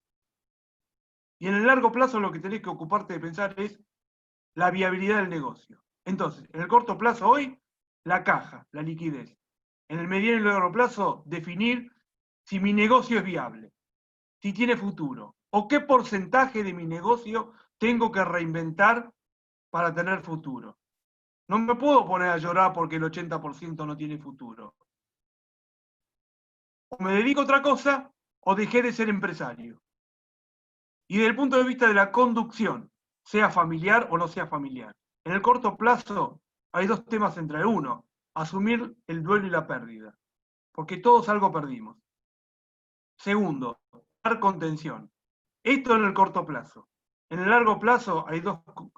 Y en el largo plazo lo que tenés que ocuparte de pensar es la viabilidad del negocio. Entonces, en el corto plazo hoy, la caja, la liquidez. En el mediano y largo plazo, definir si mi negocio es viable, si tiene futuro, o qué porcentaje de mi negocio tengo que reinventar para tener futuro. No me puedo poner a llorar porque el 80% no tiene futuro. O me dedico a otra cosa, o dejé de ser empresario. Y desde el punto de vista de la conducción, sea familiar o no sea familiar. En el corto plazo hay dos temas entre uno, asumir el duelo y la pérdida, porque todos algo perdimos. Segundo, dar contención. Esto en el corto plazo. En el largo plazo hay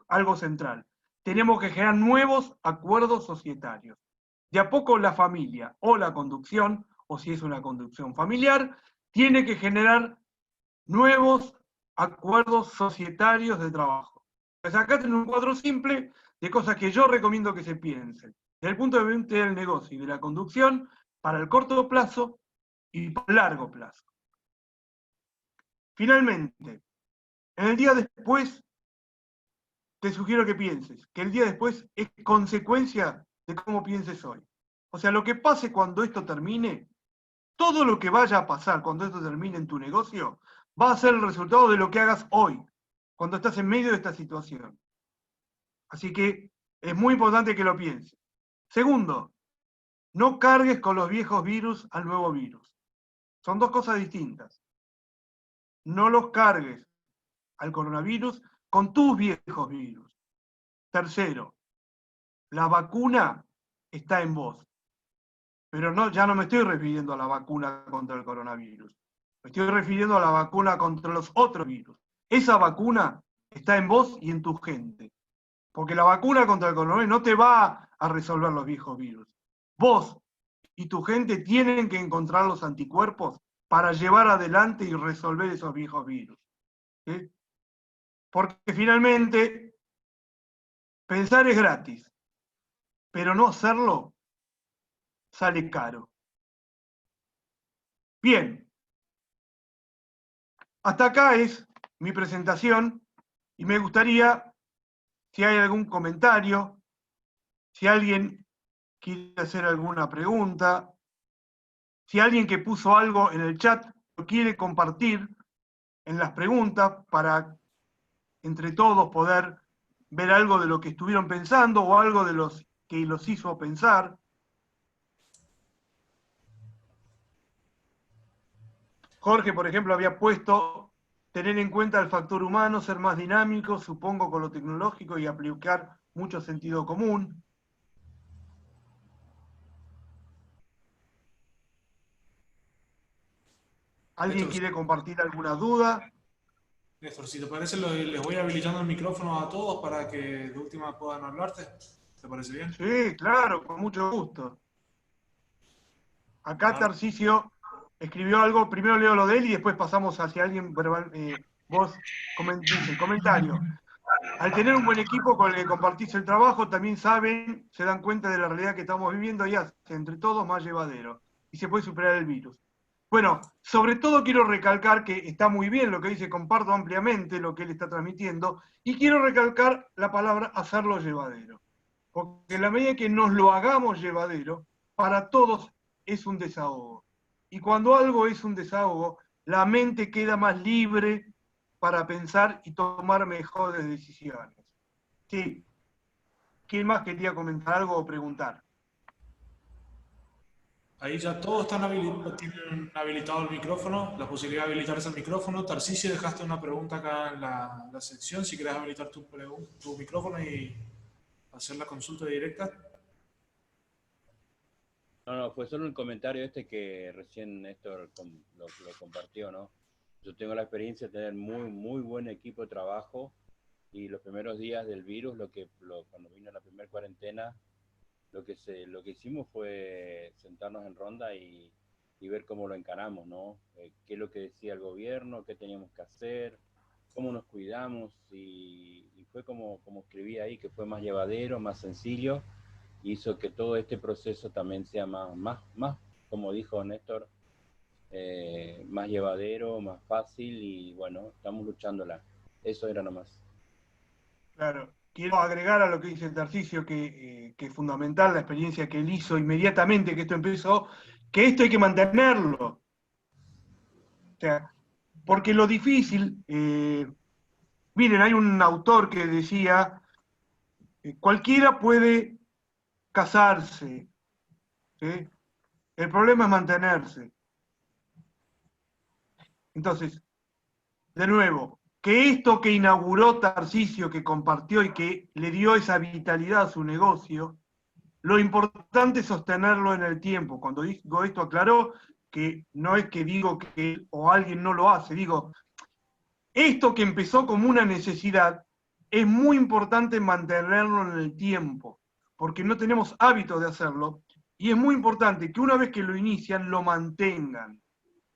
algo central. Tenemos que generar nuevos acuerdos societarios. De a poco la familia o la conducción, o si es una conducción familiar, tiene que generar nuevos acuerdos societarios de trabajo. Pues acá tengo un cuadro simple de cosas que yo recomiendo que se piensen. Desde el punto de vista del negocio y de la conducción, para el corto plazo y para el largo plazo. Finalmente, en el día después, te sugiero que pienses que el día después es consecuencia de cómo pienses hoy. O sea, lo que pase cuando esto termine, todo lo que vaya a pasar cuando esto termine en tu negocio, va a ser el resultado de lo que hagas hoy, cuando estás en medio de esta situación. Así que es muy importante que lo pienses. Segundo, no cargues con los viejos virus al nuevo virus. Son dos cosas distintas. No los cargues al coronavirus con tus viejos virus. Tercero, la vacuna está en vos. Pero no, ya no me estoy refiriendo a la vacuna contra el coronavirus. Me estoy refiriendo a la vacuna contra los otros virus. Esa vacuna está en vos y en tu gente. Porque la vacuna contra el coronavirus no te va a resolver los viejos virus. Vos y tu gente tienen que encontrar los anticuerpos para llevar adelante y resolver esos viejos virus. ¿Sí? Porque finalmente, pensar es gratis, pero no hacerlo sale caro. Bien, hasta acá es mi presentación y me gustaría, si hay algún comentario, si alguien quiere hacer alguna pregunta, Si alguien que puso algo en el chat lo quiere compartir en las preguntas para entre todos poder ver algo de lo que estuvieron pensando o algo de los que los hizo pensar. Jorge, por ejemplo, había puesto tener en cuenta el factor humano, ser más dinámico, supongo, con lo tecnológico y aplicar mucho sentido común. ¿Alguien Néstor, quiere compartir alguna duda? Néstor, si te parece, les voy habilitando el micrófono a todos para que de última puedan hablarte. ¿Te parece bien? Sí, claro, con mucho gusto. Acá Vale. Tarcisio escribió algo, primero leo lo de él y después pasamos hacia alguien verbal. Vos dice, comentario. Al tener un buen equipo con el que compartís el trabajo, también saben, se dan cuenta de la realidad que estamos viviendo y hace entre todos más llevadero. Y se puede superar el virus. Bueno, sobre todo quiero recalcar que está muy bien lo que dice, comparto ampliamente lo que él está transmitiendo, y quiero recalcar la palabra hacerlo llevadero. Porque en la medida que nos lo hagamos llevadero, para todos es un desahogo. Y cuando algo es un desahogo, la mente queda más libre para pensar y tomar mejores decisiones. Sí. ¿Quién más quería comentar algo o preguntar? Ahí ya todos tienen habilitado el micrófono, la posibilidad de habilitarse el micrófono. Tarcisio, dejaste una pregunta acá en la sección, si querés habilitar tu micrófono y hacer la consulta directa. No, fue solo un comentario este que recién Néstor lo compartió, ¿no? Yo tengo la experiencia de tener muy buen equipo de trabajo y los primeros días del virus, cuando vino la primera cuarentena, lo que hicimos fue sentarnos en ronda y ver cómo lo encaramos, ¿no? Qué es lo que decía el gobierno, qué teníamos que hacer, cómo nos cuidamos y fue como escribí ahí, que fue más llevadero, más sencillo, hizo que todo este proceso también sea más como dijo Néstor, más llevadero, más fácil y bueno, estamos luchándola. Eso era nomás. Claro. Quiero agregar a lo que dice el Tarcisio, que es fundamental la experiencia que él hizo inmediatamente que esto empezó, que esto hay que mantenerlo. O sea, porque lo difícil, miren, hay un autor que decía, cualquiera puede casarse, ¿sí? El problema es mantenerse. Entonces, de nuevo, que esto que inauguró Tarcisio, que compartió y que le dio esa vitalidad a su negocio, lo importante es sostenerlo en el tiempo. Cuando digo esto, aclaró que no es que digo que él o alguien no lo hace, digo, esto que empezó como una necesidad, es muy importante mantenerlo en el tiempo, porque no tenemos hábito de hacerlo, y es muy importante que una vez que lo inician, lo mantengan,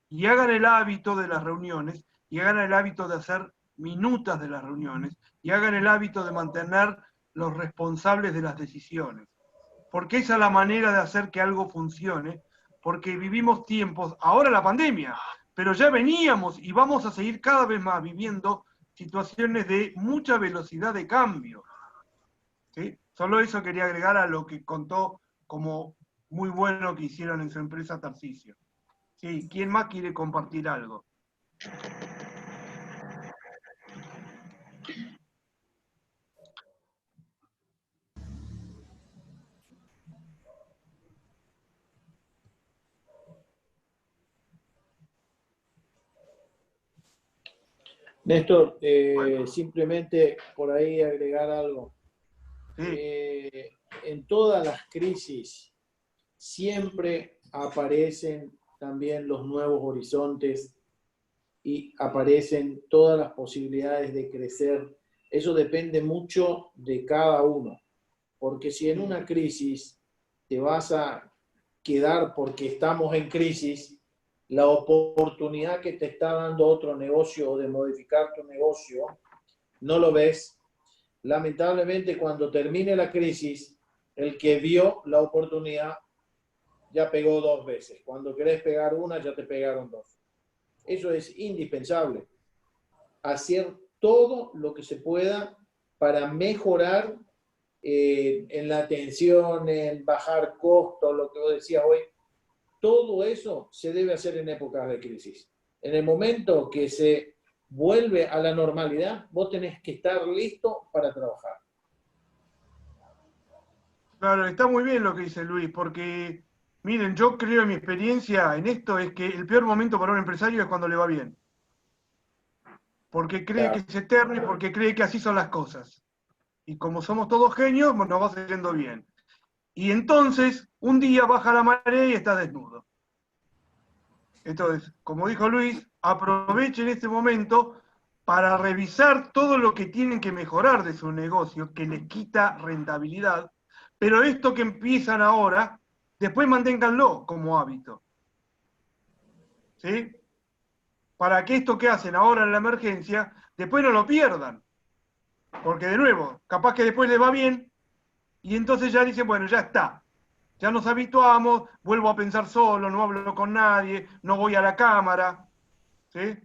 y hagan el hábito de las reuniones, y hagan el hábito de hacer minutas de las reuniones, y hagan el hábito de mantener los responsables de las decisiones. Porque esa es la manera de hacer que algo funcione, porque vivimos tiempos, ahora la pandemia, pero ya veníamos y vamos a seguir cada vez más viviendo situaciones de mucha velocidad de cambio. ¿Sí? Solo eso quería agregar a lo que contó como muy bueno que hicieron en su empresa Tarcisio. Sí, ¿quién más quiere compartir algo? Néstor, simplemente por ahí agregar algo. Sí. En todas las crisis siempre aparecen también los nuevos horizontes y aparecen todas las posibilidades de crecer. Eso depende mucho de cada uno, porque si en una crisis te vas a quedar porque estamos en crisis, la oportunidad que te está dando otro negocio o de modificar tu negocio, no lo ves. Lamentablemente, cuando termine la crisis, el que vio la oportunidad ya pegó dos veces. Cuando querés pegar una, ya te pegaron dos. Eso es indispensable. Hacer todo lo que se pueda para mejorar en la atención, en bajar costos, lo que vos decías hoy. todo eso se debe hacer en épocas de crisis. En el momento que se vuelve a la normalidad, vos tenés que estar listo para trabajar. Claro, está muy bien lo que dice Luis, porque miren, yo creo en mi experiencia en esto es que el peor momento para un empresario es cuando le va bien. Porque cree que es eterno y porque cree que así son las cosas. Y como somos todos genios, nos va saliendo bien. Y entonces, un día baja la marea y está desnudo. Entonces, como dijo Luis, aprovechen este momento para revisar todo lo que tienen que mejorar de su negocio, que les quita rentabilidad, pero esto que empiezan ahora, después manténganlo como hábito. ¿Sí? Para que esto que hacen ahora en la emergencia, después no lo pierdan. Porque de nuevo, capaz que después les va bien y entonces ya dicen, bueno, ya está. Ya nos habituamos, vuelvo a pensar solo, no hablo con nadie, no voy a la cámara. ¿Sí?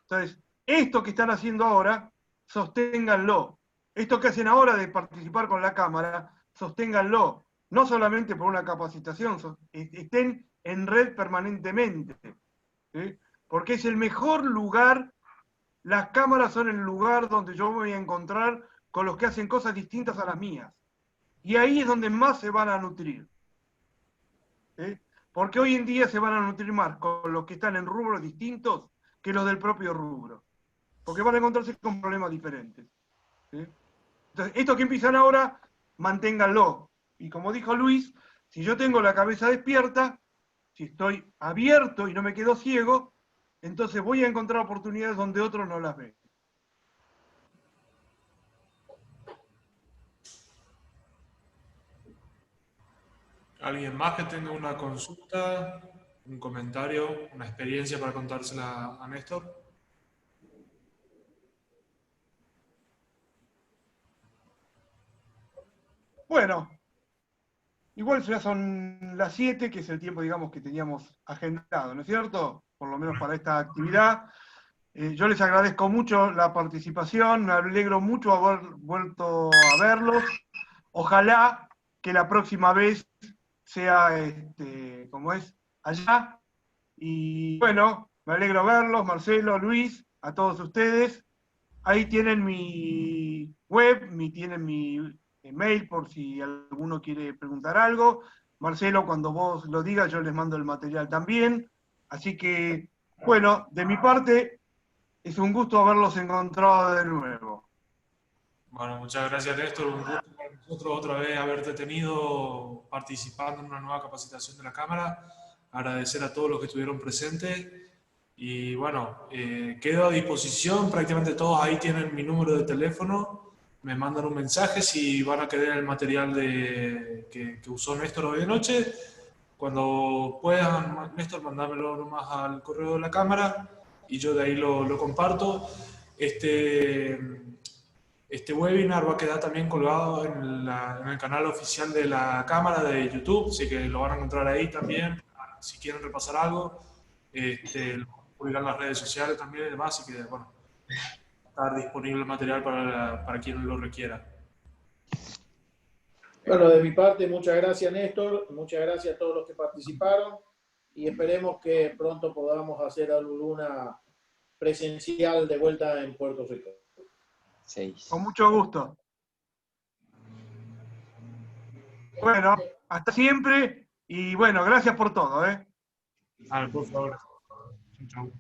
Entonces, esto que están haciendo ahora, sosténganlo. Esto que hacen ahora de participar con la cámara, sosténganlo. No solamente por una capacitación, estén en red permanentemente. ¿Sí? Porque es el mejor lugar, las cámaras son el lugar donde yo me voy a encontrar con los que hacen cosas distintas a las mías. Y ahí es donde más se van a nutrir. ¿Sí? Porque hoy en día se van a nutrir más con los que están en rubros distintos que los del propio rubro. Porque van a encontrarse con problemas diferentes. ¿Sí? Entonces, esto que empiezan ahora, manténganlo. Y como dijo Luis, si yo tengo la cabeza despierta, si estoy abierto y no me quedo ciego, entonces voy a encontrar oportunidades donde otros no las ven. ¿Alguien más que tenga una consulta, un comentario, una experiencia para contársela a Néstor? Bueno, igual ya son las 7, que es el tiempo, digamos, que teníamos agendado, ¿no es cierto? Por lo menos para esta actividad. Yo les agradezco mucho la participación, me alegro mucho haber vuelto a verlos. Ojalá que la próxima vez sea, como es, allá. Y bueno, me alegro verlos, Marcelo, Luis, a todos ustedes. Ahí tienen mi web, tienen mi email por si alguno quiere preguntar algo. Marcelo, cuando vos lo digas, yo les mando el material también. Así que, bueno, de mi parte, es un gusto haberlos encontrado de nuevo. Bueno, muchas gracias, Néstor. Un gusto para nosotros otra vez haberte tenido participando en una nueva capacitación de la Cámara. Agradecer a todos los que estuvieron presentes. Y bueno, quedo a disposición. Prácticamente todos ahí tienen mi número de teléfono. Me mandan un mensaje si van a querer el material que usó Néstor hoy de noche. Cuando puedan, Néstor, mandármelo nomás al correo de la Cámara y yo de ahí lo comparto. Este webinar va a quedar también colgado en el canal oficial de la Cámara de YouTube, así que lo van a encontrar ahí también. Si quieren repasar algo, lo van a publicar en las redes sociales también y demás, así que bueno, estar disponible el material para quien lo requiera. Bueno, de mi parte, muchas gracias, Néstor. Muchas gracias a todos los que participaron y esperemos que pronto podamos hacer alguna presencial de vuelta en Puerto Rico. 6. Con mucho gusto. Bueno, hasta siempre y bueno, gracias por todo. Por favor. Chau.